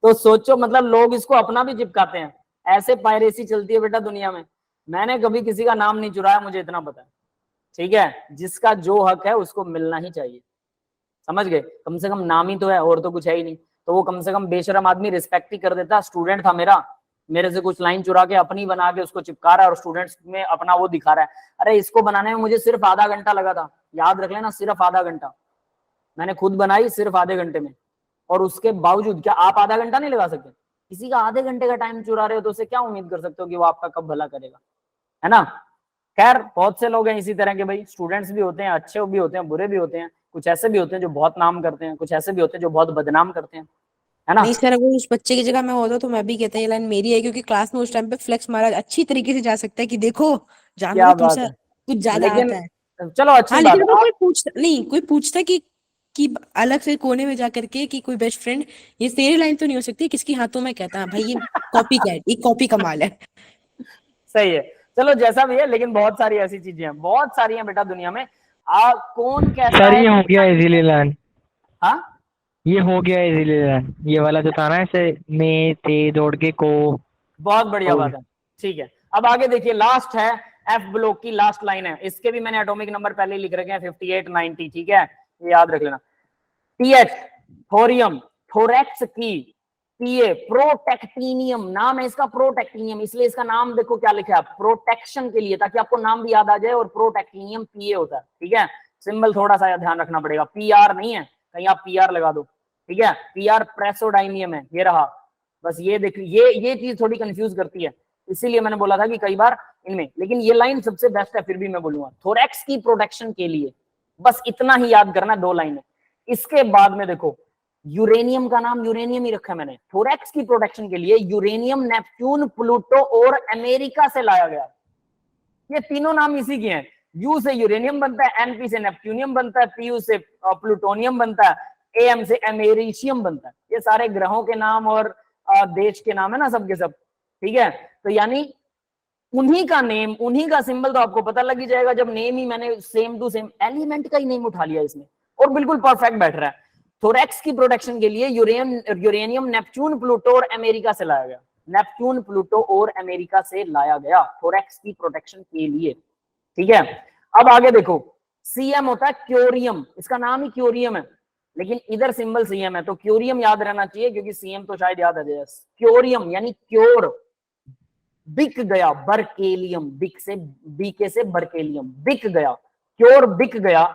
तो सोचो, मतलब लोग इसको अपना भी चिपकाते हैं, ऐसे पायरेसी चलती है बेटा दुनिया में। मैंने कभी किसी का नाम नहीं चुराया, मुझे इतना पता है, ठीक है। जिसका जो हक है उसको मिलना ही चाहिए, समझ गए। कम से कम नाम ही तो है, और तो कुछ है ही नहीं। तो वो कम से कम बेशरम आदमी रिस्पेक्ट ही कर देता। स्टूडेंट था मेरा, मेरे से कुछ लाइन चुरा के अपनी बना के उसको चिपका रहा है और स्टूडेंट्स में अपना वो दिखा रहा है। अरे इसको बनाने में मुझे सिर्फ आधा घंटा लगा था, याद रख लेना, सिर्फ आधा घंटा। मैंने खुद बनाई सिर्फ आधे घंटे में, और उसके बावजूद क्या आप आधा घंटा नहीं लगा सकते? किसी का आधे घंटे का टाइम चुरा रहे हो तो उसे क्या उम्मीद कर सकते हो कि वो आपका कब भला करेगा, है ना। खैर बहुत से लोग हैं इसी तरह के भाई, स्टूडेंट्स भी होते हैं, अच्छे भी होते हैं, बुरे भी होते हैं। कुछ ऐसे भी होते हैं जो बहुत नाम करते हैं, कुछ ऐसे भी होते हैं जो बहुत बदनाम करते हैं, है ना। नहीं सर, अगर उस बच्चे की जगह मैं होता तो मैं भी कहता ये लाइन मेरी है, क्योंकि क्लास में उस टाइम पे फ्लेक्स मारा अच्छी तरीके से जा सकता है कि देखो जानो क्या तुम बात सर है। कुछ ज्यादा लेकिन आता है। चलो अच्छी हाँ बात लेकिन है। अगर कोई पूछता नहीं, कोई पूछता कि अलग से कोने में जा करके कि कोई बेस्ट फ्रेंड, ये तेरी लाइन तो नहीं हो सकती किसकी हाथों में, कहता भाई ये कॉपी कैट, ये कॉपी कमाल है। सही है, चलो जैसा भी है, लेकिन बहुत सारी ऐसी चीजें हैं, बहुत सारी हैं बेटा दुनिया में। कौन कैसा सर है ये हो गया कितना- इजीली लर्न, हाँ ये हो गया इजीली लर्न, ये वाला जो था ना ऐसे में थे जोड़ के को। बहुत बढ़िया हो बात है, ठीक है। अब आगे देखिए, लास्ट है एफ ब्लॉक की लास्ट लाइन है। इसके भी मैंने एटॉमिक नंबर पहले ही लिख रखे हैं 58 90, ठीक है, ये याद रख लेना। टीएच थोरियम, थोरेक्स की, पीए प्रोटेक्टिनियम, नाम है इसका प्रोटेक्टिनियम, इसलिए इसका नाम देखो क्या लिखा है, प्रोटेक्शन के लिए, ताकि आपको नाम भी याद आ जाए। और प्रोटेक्टिनियम पीए होता है, ठीक है। सिंबल थोड़ा सा ध्यान रखना पड़ेगा, पीआर नहीं है, कहीं आप पीआर लगा दो, ठीक है। पीआर प्रेसोडाइनियम है, ये रहा। बस ये देख, ये चीज थोड़ी कंफ्यूज करती है, इसीलिए मैंने बोला था कि कई बार इनमें, लेकिन ये लाइन सबसे बेस्ट है, फिर भी मैं बोलूंगा थोरेक्स की प्रोटेक्शन के लिए, बस इतना ही याद करना, 2 लाइनें। इसके बाद में देखो, यूरेनियम का नाम यूरेनियम ही रखा है मैंने, थोरेक्स की प्रोटेक्शन के लिए यूरेनियम नेपच्यून प्लूटो और अमेरिका से लाया गया। ये तीनों नाम इसी के हैं। यू से यूरेनियम बनता है, एनपी से नेपच्यूनियम बनता है, पीयू से प्लूटोनियम बनता है, एएम से अमेरिशियम बनता है। ये सारे ग्रहों के नाम और देश के नाम है ना, सबके सब, ठीक है। तो यानी उन्हीं का नेम, उन्हीं का सिंबल तो आपको पता लग ही जाएगा जब नेम ही मैंने सेम टू सेम एलिमेंट का ही नेम उठा लिया इसमें, और बिल्कुल परफेक्ट बैठ रहा है। थोरेक्स की प्रोटेक्शन के लिए यूरेनियम नेपच्यून प्लूटो और अमेरिका से लाया गया, नेपच्यून प्लूटो और अमेरिका से लाया गया थोरेक्स की प्रोटेक्शन के लिए, ठीक है। अब आगे देखो, सीएम होता है क्योरियम, इसका नाम ही क्योरियम है, लेकिन इधर सिंबल सीएम है, तो क्योरियम याद रहना चाहिए, क्योंकि सीएम तो शायद याद आ जाए। क्योरियम यानी क्योर, बिक गया, बर्केलियम, बिक से, बीके से बर्केलियम, बिक गया, क्योर बिक गया,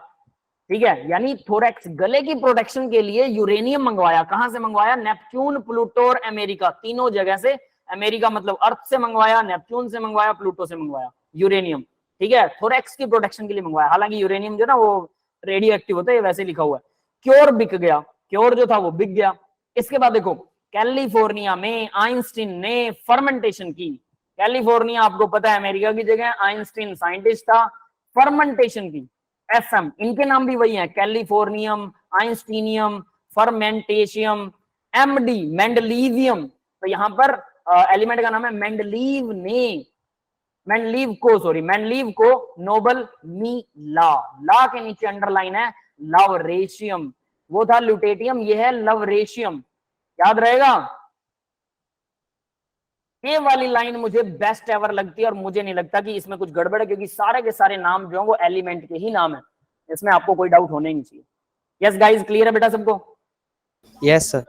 ठीक है। यानी थोरेक्स गले की प्रोटेक्शन के लिए यूरेनियम मंगवाया, कहां से मंगवाया, नेपच्यून प्लूटो और अमेरिका, तीनों जगह से। अमेरिका मतलब अर्थ से मंगवाया, नेपच्यून से मंगवाया, प्लूटो से मंगवाया यूरेनियम, ठीक है। थोरेक्स की प्रोटेक्शन के लिए मंगवाया, हालांकि यूरेनियम जो ना वो रेडियो एक्टिव होता है, वैसे लिखा हुआ है। क्योर बिक गया, क्योर जो था वो बिक गया। इसके बाद देखो, कैलिफोर्निया में आइंस्टीन ने फर्मेंटेशन की। कैलिफोर्निया आपको पता है अमेरिका की जगह, आइंस्टीन साइंटिस्ट था, फर्मेंटेशन की, एफएम, इनके नाम भी वही हैं, कैलिफोर्नियम, आइंस्टीनियम, फर्मेंटेशियम, एमडी मेंडलीवियम। तो यहां पर एलिमेंट का नाम है मेंडलीव ने, मेंडलीव को नोबल ला, ला के नीचे अंडरलाइन है लवरेशियम, वो था ल्यूटेटियम, ये है लवरेशियम, याद रहेगा। ये वाली लाइन मुझे बेस्ट एवर लगती है, और मुझे नहीं लगता कि इसमें कुछ गड़बड़ है, क्योंकि सारे के सारे नाम जो है वो एलिमेंट के ही नाम है, इसमें आपको कोई डाउट होने नहीं चाहिए। यस गाइस, क्लियर है बेटा सबको? Yes sir.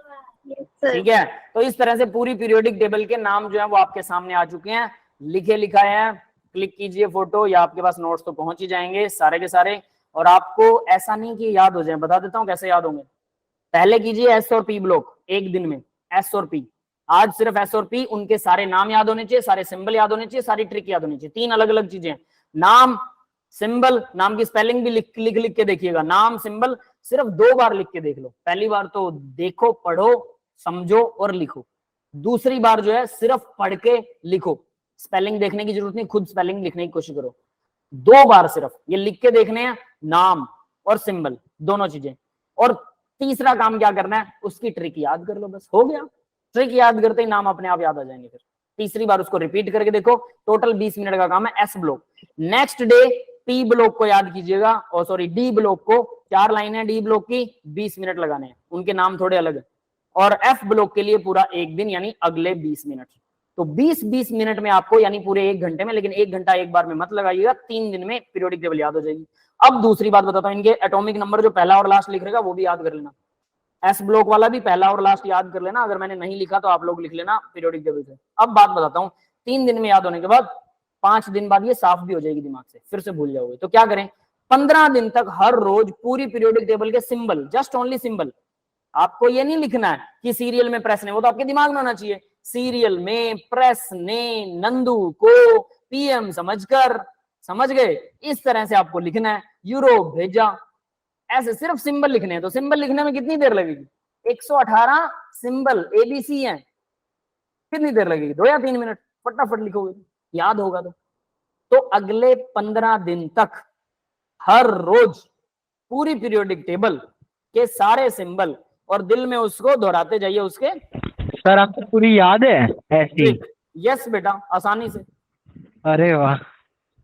Yes, sir. ठीक है, तो इस तरह से पूरी पीरियोडिक टेबल के नाम जो है वो आपके सामने आ चुके हैं, लिखे लिखाए हैं। क्लिक कीजिए फोटो, या आपके पास नोट्स तो पहुंच ही जाएंगे सारे के सारे। और आपको ऐसा नहीं कि याद हो जाए, बता देता हूं कैसे याद होंगे। पहले कीजिए एस और पी ब्लॉक एक दिन में, एस और पी, आज सिर्फ एस और पी, उनके सारे नाम याद होने चाहिए, सारे सिंबल याद होने चाहिए, सारी ट्रिक याद होनी चाहिए। 3 अलग अलग चीजें, नाम, सिंबल, नाम की स्पेलिंग भी लिख लिख के देखिएगा, नाम सिंबल सिर्फ 2 बार लिख के देख लो। पहली बार तो देखो, पढ़ो, समझो और लिखो। दूसरी बार जो है सिर्फ पढ़ के लिखो, स्पेलिंग देखने की जरूरत नहीं, खुद स्पेलिंग लिखने की कोशिश करो। 2 बार सिर्फ ये लिख के देखने हैं, नाम और सिंबल दोनों चीजें। और तीसरा काम क्या करना है, उसकी ट्रिक याद कर लो, बस हो गया। ट्रिक याद करते ही नाम अपने आप याद आ जाएंगे। फिर तीसरी बार उसको रिपीट करके देखो। टोटल 20 मिनट का काम है S block. Next day P block को याद कीजिएगा, और सॉरी डी ब्लॉक को, 4 लाइन है डी ब्लॉक की, 20 मिनट लगाने हैं, उनके नाम थोड़े अलग है। और एफ ब्लॉक के लिए पूरा 1 दिन, यानी अगले 20 मिनट। तो 20-20 मिनट में आपको, यानी पूरे 1 घंटे में, लेकिन 1 घंटा एक बार में मत लगाइएगा, 3 दिन में पीरियोडिक टेबल याद हो जाएगी। अब दूसरी बात बताता हूं, इनके एटॉमिक नंबर जो पहला और लास्ट लिख रहेगा वो भी याद कर लेना। एस ब्लॉक वाला भी पहला और लास्ट याद कर लेना, अगर मैंने नहीं लिखा तो आप लोग लिख लेना पीरियोडिक टेबल से। अब बात बताता हूँ, 3 दिन में याद होने के बाद 5 दिन बाद ये साफ भी हो जाएगी दिमाग से, फिर से भूल जाओगे। तो क्या करें, 15 दिन तक हर रोज पूरी पीरियोडिक टेबल के सिंबल, जस्ट ओनली सिंबल, आपको ये नहीं लिखना है कि सीरियल में प्रेस ने, वो तो आपके दिमाग में होना चाहिए, सीरियल में प्रेस ने नंदू को पीएम समझकर, समझ गए, इस तरह से आपको लिखना है। यूरोप भेजा, ऐसे सिर्फ सिंबल लिखने हैं। तो सिंबल लिखने में कितनी देर लगेगी, 118 सिंबल एबीसी हैं, कितनी देर लगेगी, 2 या 3 मिनट, फटाफट लिखोगे, याद होगा। तो अगले 15 दिन तक हर रोज पूरी पीरियोडिक टेबल के सारे सिंबल, और दिल में उसको दोहराते जाइए उसके। सर आपको पूरी याद है ऐसी? यस बेटा, आसानी से। अरे वाह।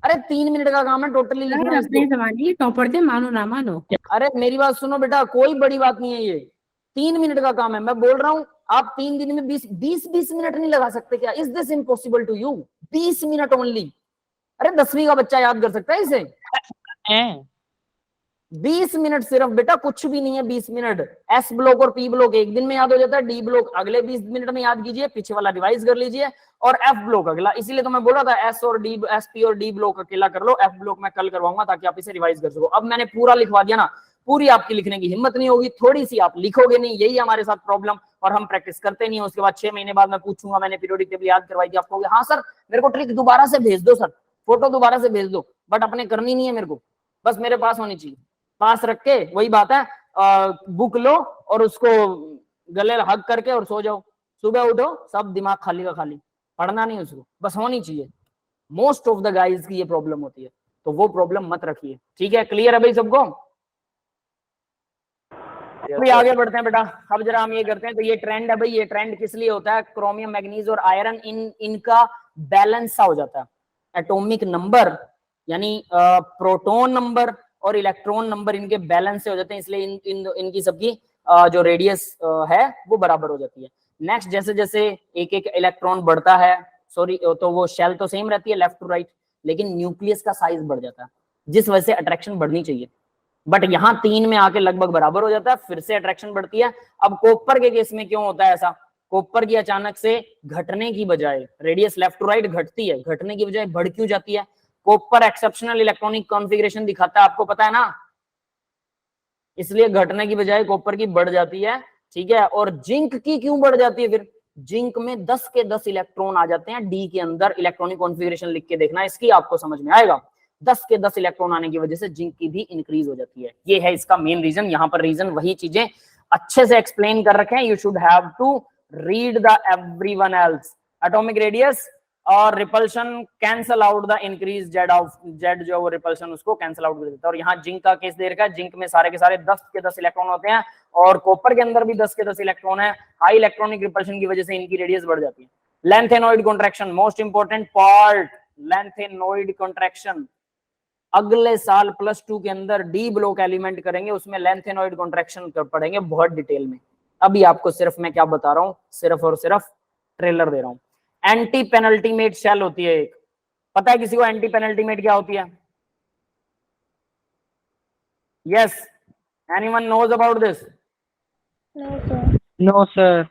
अरे 3 मिनट का काम है टोटली लिखना है अपने इसको। जमाने टॉपर थे, मानो ना मानो। अरे मेरी बात सुनो बेटा, कोई बड़ी बात नहीं है ये, 3 मिनट का काम है। मैं बोल रहा हूं आप 3 दिन में 20 मिनट नहीं लगा सकते क्या? Is this impossible to you? 20 minute only. अरे 10वीं का बच्चा याद कर सकता है इसे? 20 मिनट सिर्फ बेटा, कुछ भी नहीं है 20 मिनट। एस ब्लॉक और पी ब्लॉक एक दिन में याद हो जाता है, डी ब्लॉक अगले 20 मिनट में याद कीजिए, पीछे वाला रिवाइज कर लीजिए, और एफ ब्लॉक अगला। इसीलिए तो मैं बोल रहा था एस और डी, एस पी और डी ब्लॉक अकेला कर लो, एफ ब्लॉक मैं कल करवाऊंगा ताकि आप इसे रिवाइज कर सको। अब मैंने पूरा लिखवा दिया ना, पूरी आपकी लिखने की हिम्मत नहीं होगी, थोड़ी सी आप लिखोगे नहीं, यही हमारे साथ प्रॉब्लम, और हम प्रैक्टिस करते नहीं है। उसके बाद 6 महीने बाद मैं पूछूंगा मैंने पीरियोडिक टेबल याद करवाई थी, आप कहोगे हाँ सर मेरे को ट्रिक दोबारा से भेज दो सर, फोटो दोबारा से भेज दो, बट अपने करनी नहीं है मेरे को, बस मेरे पास होनी चाहिए। पास रख के वही बात है, बुक लो और उसको गले हग करके और सो जाओ, सुबह उठो सब दिमाग खाली का खाली, पढ़ना नहीं उसको, बस होनी चाहिए। मोस्ट ऑफ द गाइज की ये प्रॉब्लम होती है, तो वो प्रॉब्लम मत रखिए, ठीक है? क्लियर है भाई सबको? अभी आगे बढ़ते हैं बेटा। अब जरा हम ये करते हैं, तो ये ट्रेंड है भाई, ये ट्रेंड किस लिए होता है? क्रोमियम, मैग्नीज और आयरन इनका बैलेंस सा हो जाता है। एटॉमिक नंबर यानी प्रोटॉन नंबर और इलेक्ट्रॉन नंबर इनके बैलेंस से हो जाते हैं, इसलिए इनकी सबकी जो रेडियस है वो बराबर हो जाती है। नेक्स्ट, जैसे जैसे एक एक इलेक्ट्रॉन बढ़ता है, सॉरी, तो वो शेल तो सेम रहती है लेफ्ट टू राइट, लेकिन न्यूक्लियस का साइज बढ़ जाता है, जिस वजह से अट्रैक्शन बढ़नी चाहिए, बट यहाँ 3 में आके लगभग बराबर हो जाता है, फिर से अट्रैक्शन बढ़ती है। अब कॉपर के केस में क्यों होता है ऐसा? कॉपर की अचानक से घटने की बजाय रेडियस लेफ्ट टू राइट घटती है, घटने की बजाय बढ़ क्यों जाती है? कॉपर एक्सेप्शनल इलेक्ट्रॉनिक कॉन्फ़िगरेशन दिखाता है, आपको पता है ना, इसलिए घटने की बजाय कॉपर की बढ़ जाती है, ठीक है? और जिंक की क्यों बढ़ जाती है? फिर जिंक में 10 के 10 इलेक्ट्रॉन आ जाते हैं डी के अंदर, इलेक्ट्रॉनिक कॉन्फ़िगरेशन लिख के देखना, इसकी आपको समझ में आएगा। 10 के 10 इलेक्ट्रॉन आने की वजह से जिंक की भी इंक्रीज हो जाती है, ये है इसका मेन रीजन। यहाँ पर रीजन वही चीजें अच्छे से एक्सप्लेन कर रखे हैं, you should have to read the everyone else. Atomic radius और repulsion cancel out the increase Z of Z, जो वो रिपल्शन उसको कैंसल आउट कर देता है। और यहाँ जिंक का केस दे रखा है, जिंक में सारे के सारे 10 के 10 इलेक्ट्रॉन होते हैं, और कॉपर के अंदर भी 10 के 10 इलेक्ट्रॉन है। हाई इलेक्ट्रॉनिक रिपल्शन की वजह से इनकी रेडियस बढ़ जाती है। Lanthanoid contraction, most important part, lanthanoid contraction अगले साल +2 के अंदर डी ब्लॉक एलिमेंट करेंगे, उसमें लेंथेनॉइड कॉन्ट्रैक्शन पढ़ेंगे बहुत डिटेल में। अभी आपको सिर्फ मैं क्या बता रहा हूँ, सिर्फ और सिर्फ ट्रेलर दे रहा हूँ। एंटी पेनल्टीमेट शेल होती है एक, पता है किसी को एंटी पेनल्टीमेट क्या होती है? Yes, anyone knows about this? No, sir. No sir.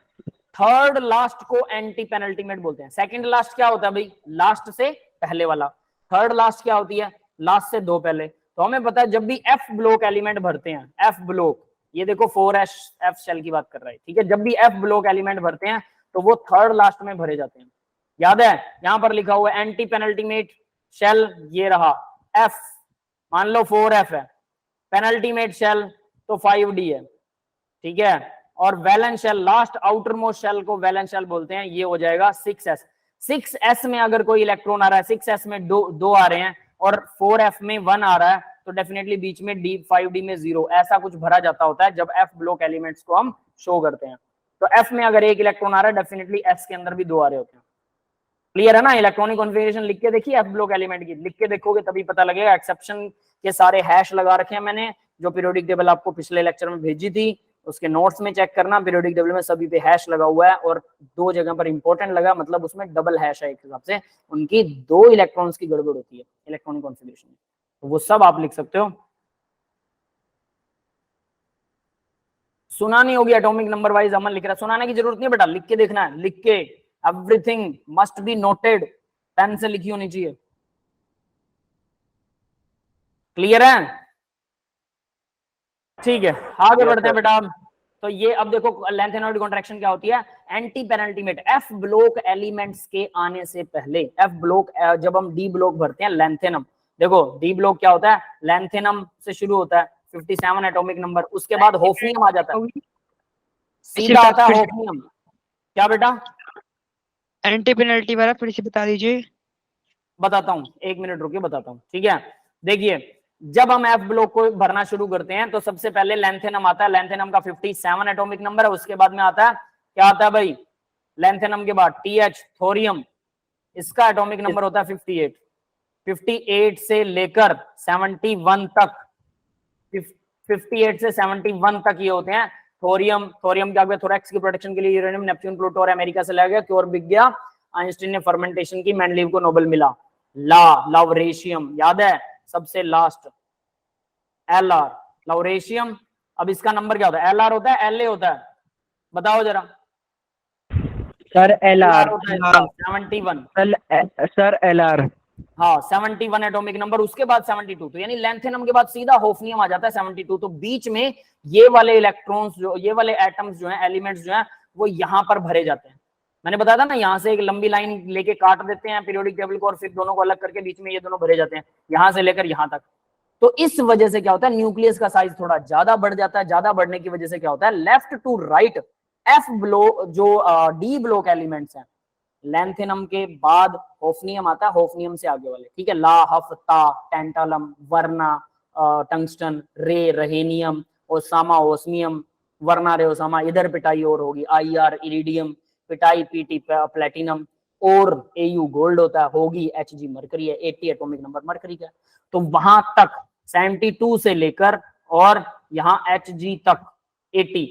Third last को एंटी पेनल्टीमेट बोलते हैं। सेकंड लास्ट क्या होता है भाई? लास्ट से पहले वाला। थर्ड लास्ट क्या होती है? लास्ट से 2 पहले। तो हमें पता है जब भी एफ ब्लॉक एलिमेंट भरते हैं, एफ ब्लॉक, ये देखो 4s शेल की बात कर रहा है, ठीक है? जब भी एफ ब्लॉक एलिमेंट भरते हैं तो वो थर्ड लास्ट में भरे जाते हैं। याद है यहां पर लिखा हुआ है एंटी पेनल्टीमेट शेल, ये रहा एफ, मान लो 4f है, पेनल्टीमेट शेल तो 5d है, ठीक है? और valence shell, last outer most shell को वैलेंस शेल बोलते हैं, ये हो जाएगा 6s। 6s में अगर कोई इलेक्ट्रॉन आ रहा है, 6s में दो आ रहे हैं और 4f में 1 आ रहा है, तो डेफिनेटली बीच में d 5d में 0, ऐसा कुछ भरा जाता होता है जब f ब्लॉक एलिमेंट्स को हम शो करते हैं। तो f में अगर 1 इलेक्ट्रॉन आ रहा है, डेफिनेटली s के अंदर भी 2 आ रहे होते हैं। क्लियर है ना? इलेक्ट्रॉनिक कॉन्फ़िगरेशन लिख के देखिए, एफ ब्लॉक एलिमेंट की लिख के देखोगे तभी पता लगेगा। एक्सेप्शन के सारे हैश लगा रखे हैं मैंने, जो पीरियोडिक टेबल आपको पिछले लेक्चर में भेजी थी, उसके नोट्स में चेक करना, पीरियोडिक टेबल में सभी पे हैश लगा हुआ है और 2 जगह पर इंपॉर्टेंट लगा, मतलब उसमें डबल हैश है, एक हिसाब से उनकी 2 इलेक्ट्रॉन्स की गड़बड़ होती है इलेक्ट्रॉनिक कॉन्फ़िगरेशन में, तो वो सब आप लिख सकते हो। सुना नहीं होगी एटॉमिक नंबर वाइज, अमन लिख रहा है, सुनाने की जरूरत नहीं है बेटा, लिख के देखना है, लिख के, everything must be noted, pen से लिखी होनी चाहिए। क्लियर है? ठीक है, आगे बढ़ते हैं बेटा। तो ये अब देखो लेंथेनॉइड कॉन्ट्रैक्शन क्या होती है, anti penultimate, F block elements के आने से पहले, एफ ब्लॉक जब हम डी ब्लॉक भरते हैं लेंथेनम, देखो डी ब्लॉक क्या होता है, लेंथेनम से शुरू होता है 57 एटॉमिक नंबर, उसके बाद होफनियम आ जाता है, सीधा आता है होफनियम। क्या बेटा? एंटी पेनल्टी वाला फिर से बता दीजिए। बताता हूं, 1 मिनट रुकिए, बताता हूं, ठीक है। देखिए जब हम एफ ब्लॉक को भरना शुरू करते हैं तो सबसे पहले लेंथेनम आता है, लेंथेनम का 57 एटॉमिक नंबर है, उसके बाद में आता है, क्या आता है भाई, लेंथेनम के बाद टीएच थोरियम, इसका एटॉमिक नंबर होता है 58, 58 से लेकर 71 तक, 58 से 71 तक ये होते हैं थोरियम, थोरियम क्या थोरैक्स की प्रोटेक्शन के लिए यूरेनियम, नेपच्यून, प्लूटो और अमेरिका से लाया गया, क्योर बिक गया, आइंस्टीन ने फर्मेंटेशन की, मेंडलीव को नोबेल मिला, लावरेशियम याद है सबसे लास्ट, एलआर लावरेशियम। अब इसका नंबर क्या होता है, एलआर होता है एलए होता है, बताओ जरा सर एलआर, 71, सर एलआर, हाँ 71 एटॉमिक नंबर, उसके बाद 72, तो यानी लेंथेनम के बाद सीधा होफनियम आ जाता है 72, तो बीच में ये वाले इलेक्ट्रॉन्स जो, ये वाले एटम्स जो हैं, एलिमेंट्स जो हैं, वो यहां पर भरे जाते हैं। मैंने बताया था ना, यहां से एक लंबी लाइन लेके काट देते हैं पीरियोडिक टेबल को और फिर दोनों को अलग करके बीच में ये दोनों भरे जाते हैं, यहां से लेकर यहां तक। तो इस वजह से क्या होता है, न्यूक्लियस का साइज थोड़ा ज्यादा बढ़ जाता है, ज्यादा बढ़ने की वजह से क्या होता है, left to right F block जो डी ब्लॉक एलिमेंट्स हैं, लेंथेनम के बाद होफनियम आता है, होफनियम से आगे वाले, ठीक है, ला, हफ, ता, टेंटालम, वर्ना, टंगस्टन, रे, रहेनियम, ओसामा, ओस्मियम, वर्ना, रे, ओसामा, इधर पिटाई और होगी, आई आर, इरिडियम, पिटाई, पीटी, प्लेटिनम, और एयू गोल्ड होता है, होगी एच जी मरकरी है, 80 एटॉमिक नंबर मरकरी का, तो वहां तक 72 से लेकर और यहां एच जी तक 80,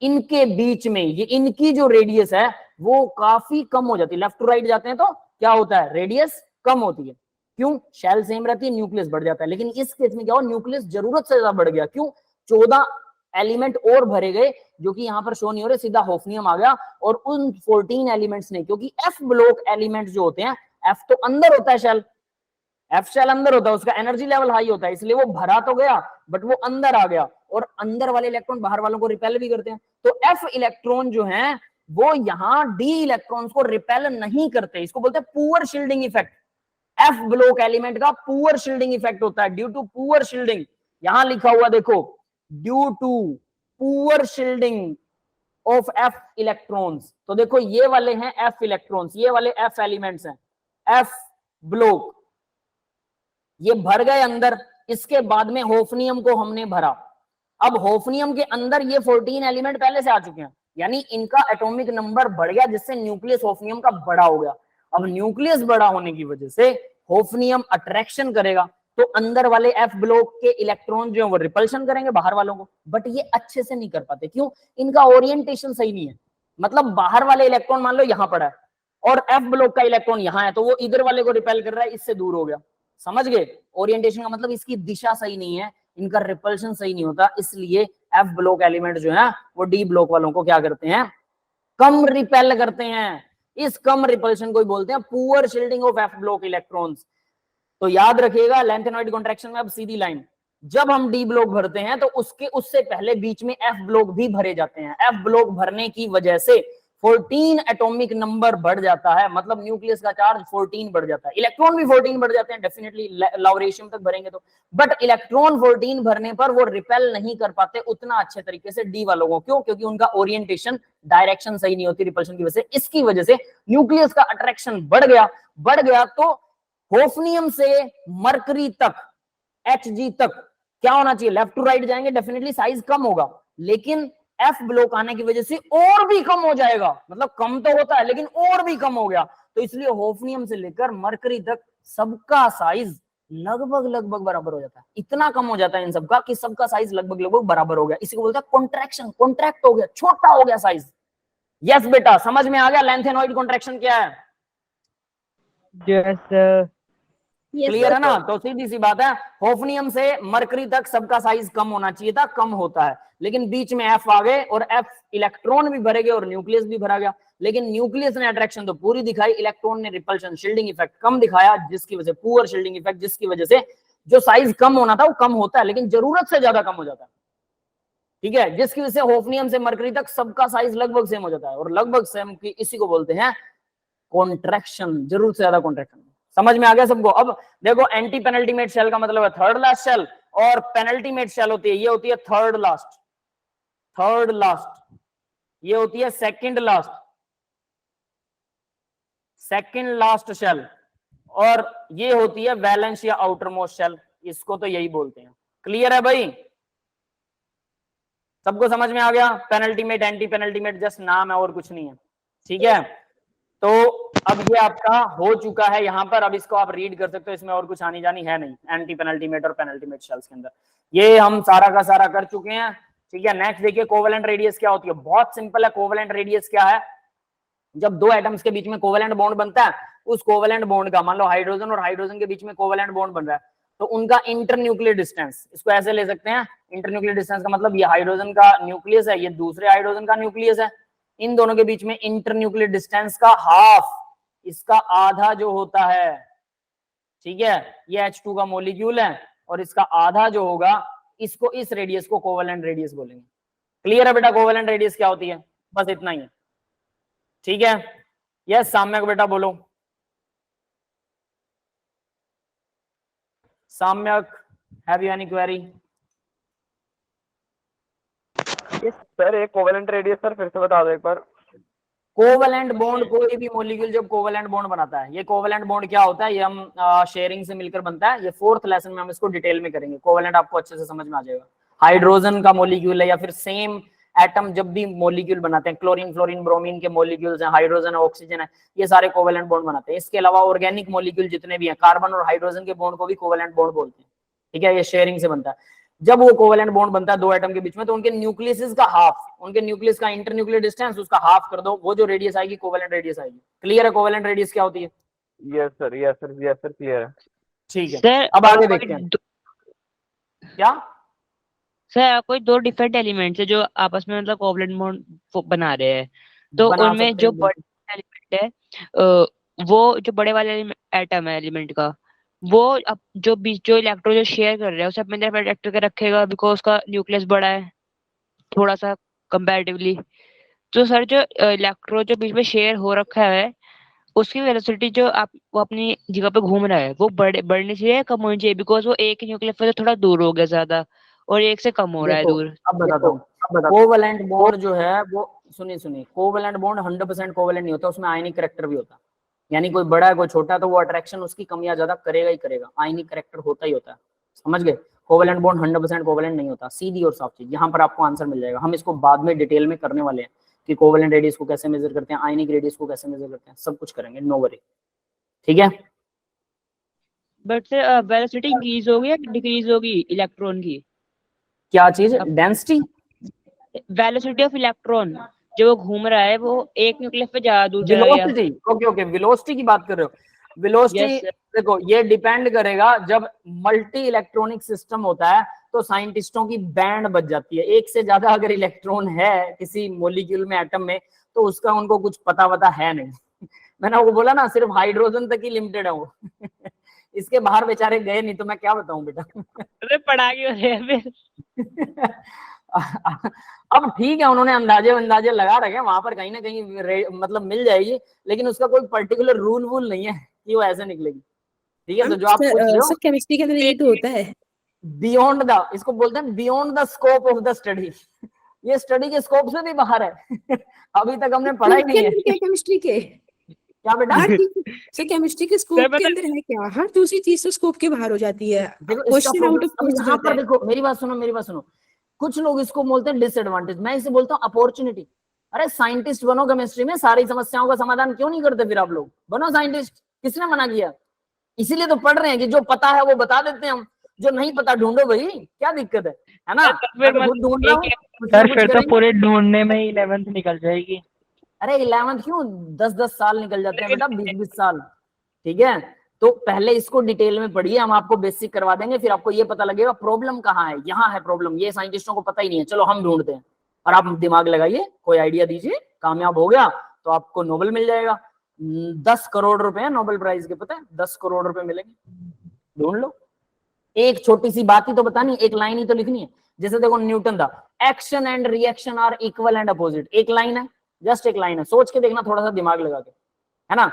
इनके बीच में ये इनकी जो रेडियस है वो काफी कम हो जाती है, लेफ्ट टू राइट जाते हैं तो क्या होता है, रेडियस कम होती है, क्यों, शेल सेम रहती है, न्यूक्लियस बढ़ जाता है, लेकिन इस केस में क्या हो, न्यूक्लियस जरूरत से ज्यादा बढ़ गया, क्यों, 14 एलिमेंट और भरे गए जो कि यहां पर शो नहीं हो रहे, सीधा होफनियम आ गया, और उन 14 एलिमेंट्स ने, क्योंकि एफ ब्लॉक एलिमेंट्स जो होते हैं, एफ तो अंदर होता है शेल, एफ शेल अंदर होता है, उसका एनर्जी लेवल हाई होता है, इसलिए वो भरा तो गया बट वो अंदर आ गया, और अंदर वाले इलेक्ट्रॉन बाहर वालों को रिपेल भी करते हैं, तो एफ इलेक्ट्रॉन जो हैं वो यहां डी इलेक्ट्रॉन्स को रिपेल नहीं करते, इसको बोलते हैं poor shielding effect, F block element का पुअर शील्डिंग इफेक्ट होता है, ड्यू टू पुअर शील्डिंग, यहां लिखा हुआ देखो, due to poor shielding of F electrons, तो देखो ये वाले हैं एफ इलेक्ट्रॉन्स, ये वाले एफ एलिमेंट्स हैं, एफ ब्लॉक, ये भर गए अंदर, इसके बाद में होफनियम को हमने भरा, अब होफनियम के अंदर ये 14 एलिमेंट पहले से आ चुके हैं, यानी इनका एटॉमिक नंबर बढ़ गया, जिससे न्यूक्लियस होफनियम का बड़ा हो गया, अब न्यूक्लियस बड़ा होने की वजह से होफनियम अट्रैक्शन करेगा, तो अंदर वाले एफ ब्लॉक के इलेक्ट्रॉन जो है वो रिपल्शन करेंगे बाहर वालों को, बट ये अच्छे से नहीं कर पाते, क्यों, इनका ओरिएंटेशन सही नहीं है, मतलब बाहर वाले इलेक्ट्रॉन मान लो यहां पड़ा है और एफ ब्लॉक का इलेक्ट्रॉन यहां है, तो वो इधर वाले को रिपेल कर रहा है, इससे दूर हो गया, समझ गए, ओरिएंटेशन का मतलब इसकी दिशा सही नहीं है, इनका रिपल्शन सही नहीं होता, इसलिए एफ ब्लॉक एलिमेंट जो है वो डी ब्लॉक वालों को क्या करते हैं, कम रिपेल करते हैं, इस कम रिपल्शन को ही बोलते हैं poor shielding of F block electrons. तो याद रखिएगा लेंथेनॉइड कॉन्ट्रैक्शन में अब सीधी लाइन, जब हम डी ब्लॉक भरते हैं तो उससे पहले बीच में एफ ब्लॉक भी भरे जाते हैं, एफ ब्लॉक भरने की वजह से 14 एटॉमिक नंबर बढ़ जाता है, मतलब न्यूक्लियस का चार्ज 14 बढ़ जाता है, इलेक्ट्रॉन भी 14 बढ़ जाते हैं डेफिनेटली, लावरेशियम तक भरेंगे तो, बट इलेक्ट्रॉन 14 भरने पर वो रिपेल नहीं कर पाते उतना अच्छे तरीके से डी वालों को, क्यों, क्योंकि उनका ओरिएंटेशन डायरेक्शन सही नहीं होती रिपल्शन की वजह से, इसकी वजह से न्यूक्लियस का अट्रैक्शन बढ़ गया, तो होफनियम से मरकरी तक, Hg तक क्या होना चाहिए, लेफ्ट टू राइट जाएंगे डेफिनेटली साइज कम होगा, लेकिन एफ ब्लॉक आने की वजह से और भी कम हो जाएगा, मतलब कम तो होता है लेकिन और भी कम हो गया, तो इसलिए होफनियम से लेकर मरकरी तक सबका साइज लगभग लगभग बराबर हो जाता है। इतना कम हो जाता है इन सबका कि सबका साइज लगभग लगभग बराबर हो गया। इसी को बोलते हैं कॉन्ट्रैक्शन, कॉन्ट्रैक्ट हो गया, छोटा हो गया साइज। यस बेटा, समझ में आ गया लेंथेनॉइड कॉन्ट्रैक्शन क्या है? Yes, sir. क्लियर है ना? तो सीधी सी बात है, होफनियम से मरकरी तक सबका साइज कम होना चाहिए था, कम होता है, लेकिन बीच में एफ आ गए और एफ इलेक्ट्रॉन भी भरे गए और न्यूक्लियस भी भरा गया। लेकिन न्यूक्लियस ने अट्रैक्शन तो पूरी दिखाई, इलेक्ट्रॉन ने रिपल्शन शील्डिंग इफेक्ट कम दिखाया, जिसकी वजह से पुअर शील्डिंग इफेक्ट, जिसकी वजह से जो साइज कम होना था वो कम होता है, लेकिन जरूरत से ज्यादा कम हो जाता है। ठीक है, जिसकी वजह से होफनियम से मरकरी तक सबका साइज लगभग सेम हो जाता है, और लगभग सेम की इसी को बोलते हैं कॉन्ट्रैक्शन, जरूरत से ज्यादा कॉन्ट्रैक्शन। समझ में आ गया सबको? अब देखो, एंटी पेनल्टीमेट शेल का मतलब है थर्ड लास्ट शेल, और पेनल्टीमेट शेल होती है, ये होती है थर्ड लास्ट, थर्ड लास्ट, ये होती है second last, second last shell, और ये होती है वैलेंस या आउटर मोस्ट शेल, इसको तो यही बोलते हैं। क्लियर है भाई? सबको समझ में आ गया? पेनल्टीमेट, एंटी पेनल्टीमेट जस्ट नाम है और कुछ नहीं है। ठीक है, तो अब ये आपका हो चुका है यहाँ पर, अब इसको आप रीड कर सकते हो, इसमें और कुछ आनी जानी है नहीं एंटी पेनल्टीमेट और पेनल्टीमेट शेल्स के अंदर, ये हम सारा का सारा कर चुके हैं। ठीक है, नेक्स्ट देखिए, कोवेलेंट रेडियस क्या होती है? बहुत सिंपल है। कोवेलेंट रेडियस क्या है? जब दो एटम्स के बीच में कोवेलेंट बॉन्ड बनता है, उस कोवेलेंट बॉन्ड का, मान लो हाइड्रोजन और हाइड्रोजन के बीच में कोवेलेंट बॉन्ड बन रहा है, तो उनका इंटरन्यूक्लियर डिस्टेंस, इसको ऐसे ले सकते हैं, इंटरन्यूक्लियर डिस्टेंस का मतलब ये हाइड्रोजन का न्यूक्लियस है, ये दूसरे हाइड्रोजन का न्यूक्लियस है, इन दोनों के बीच में इंटरन्यूक्लियर डिस्टेंस का हाफ, इसका आधा जो होता है, ठीक है, ये H2 का मॉलिक्यूल है, और इसका आधा जो होगा, इसको, इस रेडियस को कोवेलेंट रेडियस बोलेंगे। क्लियर है बेटा? कोवेलेंट रेडियस क्या होती है? बस इतना ही है। ठीक है, यस साम्यक बेटा बोलो। Samyak, have you any query? Sir एक कोवेलेंट रेडियस सर फिर से बता दो एक बार। कोवेलेंट बॉन्ड, कोई भी मॉलिक्यूल जब कोवेलेंट बॉन्ड बनाता है, ये कोवेलेंट बॉन्ड क्या होता है, ये हम शेयरिंग से मिलकर बनता है, ये फोर्थ लेसन में हम इसको डिटेल में करेंगे, कोवेलेंट आपको अच्छे से समझ में आ जाएगा। हाइड्रोजन का मॉलिक्यूल है, या फिर सेम एटम जब भी मॉलिक्यूल बनाते हैं, क्लोरीन, फ्लोरीन, ब्रोमीन के मॉलिक्यूल्स हैं, हाइड्रोजन है, ऑक्सीजन है, ये सारे कोवेलेंट बॉन्ड बनाते हैं। इसके अलावा ऑर्गेनिक मॉलिक्यूल जितने भी हैं, कार्बन और हाइड्रोजन के बॉन्ड को भी कोवेलेंट बॉन्ड बोलते हैं। ठीक है, ये शेयरिंग से बनता है। जब वो कोवेलेंट बॉन्ड बनता है दो एटम के बीच में, तो उनके न्यूक्लियस का हाफ, उनके न्यूक्लियस का इंटरन्यूक्लियर डिस्टेंस, उसका हाफ कर दो, वो जो रेडियस आएगी कोवेलेंट रेडियस आएगी। क्लियर है कोवेलेंट रेडियस क्या होती है? Yes sir, yes sir, yes sir, clear है। ठीक है, सर अब आगे देखते हैं। क्या सर कोई दो डिफरेंट एलिमेंट्स है जो आपस में मतलब कोवलेंट बॉन्ड बना रहे हैं, तो बना उनमें सकते जो हैं? बड़ा एलिमेंट है वो जो बड़े वाले एटम है एलिमेंट का, वो अब जो बीच जो इलेक्ट्रॉन जो शेयर कर रहे हैं उसे अपने तरफ अट्रैक्ट करके रखेगा, बिकॉज उसका न्यूक्लियस बड़ा है थोड़ा सा कंपैरेटिवली। तो सर जो इलेक्ट्रॉन जो बीच में शेयर हो रखा है, उसकी वेलोसिटी जो आप वो अपनी जगह पे घूम रहा है, वो बढ़नी चाहिए या कम होनी चाहिए? बिकॉज वो एक न्यूक्लियस से थोड़ा दूर हो गया ज्यादा, और एक से कम हो रहा है देखो, दूर। अब बताता हूँ। कोवेलेंट बॉन्ड जो है वो, सुनिए सुनिए, कोवेलेंट बॉन्ड 100% कोवेलेंट नहीं होता, उसमें आयनिक करैक्टर भी होता है। यानी कोई बड़ा है कोई छोटा है, तो वो अट्रैक्शन उसकी कम या ज्यादा करेगा ही करेगा, आयनिक करैक्टर होता ही होता है। समझ गए? कोवेलेंट बॉन्ड 100% कोवेलेंट नहीं होता, सीधी और साफ चीज। यहाँ पर आपको आंसर मिल जाएगा, हम इसको बाद में डिटेल में करने वाले हैं कि कोवेलेंट रेडियस को कैसे मेजर करते हैं, आयनिक रेडियस को कैसे मेजर करते हैं, सब कुछ करेंगे, नो वरी। ठीक है, बट सर वेलोसिटी इंक्रीज होगी या डिक्रीज होगी इलेक्ट्रॉन की? क्या चीज? डेंसिटी, वेलोसिटी ऑफ इलेक्ट्रॉन जो वो घूम रहा है, वो एक न्यूक्लियस पे ज्यादा दूर चला गया। वेलोसिटी, ओके ओके, वेलोसिटी की बात कर रहे हो? Velocity Yes, sir. देखो, ये डिपेंड करेगा, जब मल्टी इलेक्ट्रॉनिक सिस्टम होता है तो साइंटिस्टों की बैंड बच जाती है। एक से ज्यादा अगर इलेक्ट्रॉन है किसी मॉलिक्यूल में, एटम में, तो उसका उनको कुछ पता वता है नहीं। मैंने आपको बोला ना, सिर्फ हाइड्रोजन तक ही लिमिटेड है वो। इसके बाहर बेचारे गए नहीं, तो मैं क्या बताऊं बेटा। अरे पढ़ा क्यों रहे हैं फिर? अब ठीक है, उन्होंने अंदाजे लगा रखे हैं, वहां पर कहीं ना कहीं मतलब मिल जाएगी, लेकिन उसका कोई पर्टिकुलर रूल वूल नहीं है कि वो ऐसे निकलेगी। ठीक है, तो जो आप पूछ रहे हो, सर केमिस्ट्री के अंदर ये तो होता है। बियॉन्ड द, इसको बोलते हैं beyond the scope of the study. ये स्टडी के स्कोप से भी बाहर है। अभी तक हमने पढ़ा ही नहीं है। केमिस्ट्री के क्या बेटा? सर केमिस्ट्री के स्कोप के अंदर है क्या? हर दूसरी चीज तो स्कोप के बाहर हो जाती है। देखो, इसका क्वेश्चन आउट ऑफ problem- अब यहाँ पर देखो, मेरी बात सुनो, मेरी बात सुनो। कुछ लोग इसको बोलते हैं डिसएडवांटेज, मैं इसे बोलता हूँ अपॉर्चुनिटी। अरे साइंटिस्ट बनो केमिस्ट्री में, सारी समस्याओं का समाधान क्यों नहीं करते फिर आप लोग? बनो साइंटिस्ट, किसने मना किया? इसीलिए तो पढ़ रहे हैं कि जो पता है वो बता देते हैं हम, जो नहीं पता ढूंढो भाई, क्या दिक्कत है ना? मैं तो खुद ढूंढ रहा हूँ, कुछ ना सर कुछ फिर तो करेंगे। पूरे ढूंढने में ही 11th निकल जाएगी। अरे 11th क्यों, 10-10 साल निकल जाते हैं बेटा, 20-20 साल। ठीक है, तो पहले इसको डिटेल में पढ़िए, हम आपको बेसिक करवा देंगे, फिर आपको ये पता लगेगा प्रॉब्लम कहाँ है। यहाँ है प्रॉब्लम, ये साइंटिस्टों को पता ही नहीं है, चलो हम ढूंढते हैं। और आप दिमाग लगाइए, कोई आइडिया दीजिए, कामयाब हो गया तो आपको नोबेल मिल जाएगा। 10 करोड़ रुपए है नोबेल प्राइज के, पता है? 10 करोड़ रुपए मिलेंगे, ढूंढ लो। एक छोटी सी बात ही तो बतानी, एक लाइन ही तो लिखनी है। जैसे देखो न्यूटन था, action and reaction are equal and opposite, एक लाइन है, जस्ट एक लाइन है, सोच के देखना थोड़ा सा दिमाग लगा के, है ना?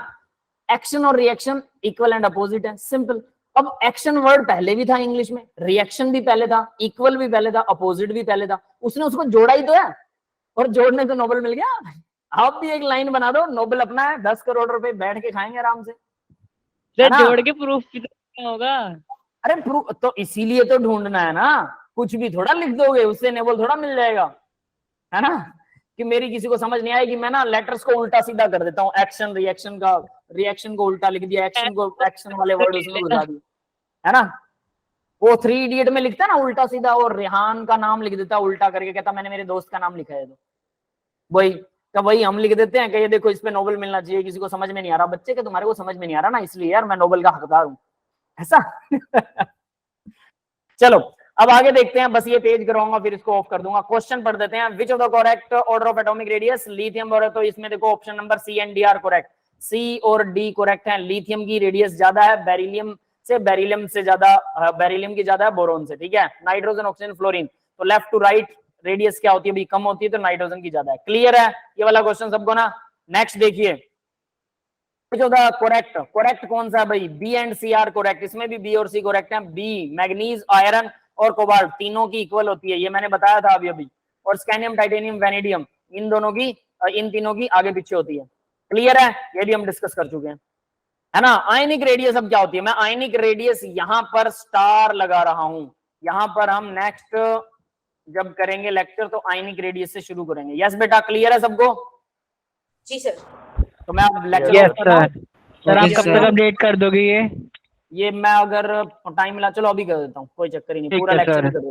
एक्शन और रिएक्शन इक्वल एंड अपोजिट है, सिंपल। अब एक्शन वर्ड पहले भी था इंग्लिश में, रिएक्शन भी पहले था, इक्वल भी पहले था, अपोजिट भी पहले था, उसने उसको जोड़ा ही तो है, और जोड़ने तो नोबेल मिल गया। आप भी एक लाइन बना दो, नोबेल अपना है, 10 करोड़ रुपए बैठ के खाएंगे आराम से। सर ना? जोड़ के प्रूफ भी तो होगा। अरे प्रूफ तो इसीलिए तो ढूंढना है ना, कुछ भी थोड़ा लिख दोगे उससे नोबेल थोड़ा मिल जाएगा, है ना? कि मेरी किसी को समझ नहीं आएगी, मैं ना लेटर्स को उल्टा सीधा कर देता हूँ, एक्शन रिएक्शन का, रिएक्शन को उल्टा लिख दिया, एक्शन को एक्शन वाले वर्ड उसमें घुसा दिए, है ना? वो 3 इडियट में लिखता है ना उल्टा सीधा, और रेहान का नाम लिख देता उल्टा करके, कहता मैंने मेरे दोस्त का नाम लिखा है, तो वही हम लिख देते हैं कि ये देखो इस पे नोबेल मिलना चाहिए, किसी को समझ में नहीं आ रहा, बच्चे के तुम्हारे को समझ में नहीं आ रहा ना, इसलिए यार मैं नोबेल का हकदार हूं, ऐसा। चलो अब आगे देखते हैं, बस ये पेज कराऊंगा फिर इसको ऑफ कर दूंगा। क्वेश्चन पढ़ देते हैं। Which of the correct order of atomic radius, lithium और, तो इसमें देखो option number C and D are correct, C और डी करेक्ट है। लिथियम की रेडियस ज्यादा है बेरिलियम से ज्यादा, बेरिलियम की ज्यादा है बोरोन से, ठीक है? नाइट्रोजन ऑक्सीजन फ्लोरीन, तो लेफ्ट टू राइट रेडियस क्या होती है भाई, कम होती है, तो नाइट्रोजन की ज्यादा है। क्लियर है ये वाला क्वेश्चन सबको ना? नेक्स्ट देखिए, करेक्ट कौन सा है भाई, B and C are correct, इसमें भी बी और सी करेक्ट है। बी मैग्नीज, आयरन और कोबाल्ट तीनों की इक्वल होती है, ये मैंने बताया था अभी। और स्कैंडियम, टाइटेनियम, वेनेडियम, इन दोनों की, इन तीनों की आगे पीछे होती है। क्लियर है, ये भी हम डिस्कस कर चुके हैं, है ना? आयनिक रेडियस अब क्या होती है, मैं आयनिक रेडियस यहां पर स्टार लगा रहा हूं, यहां पर हम नेक्स्ट जब करेंगे लेक्चर तो आयनिक रेडियस से शुरू करेंगे। यस बेटा, क्लियर है सबको? जी सर। तो मैं अब लेक्चर यस सर। सर आप Okay, कब sir. तक अपडेट कर दोगे ये? ये मैं अगर टाइम मिला, चलो अभी कर देता हूँ, कोई चक्कर ही नहीं, ठीक पूरा है, लेक्चर sir. ही कर देता हूँ।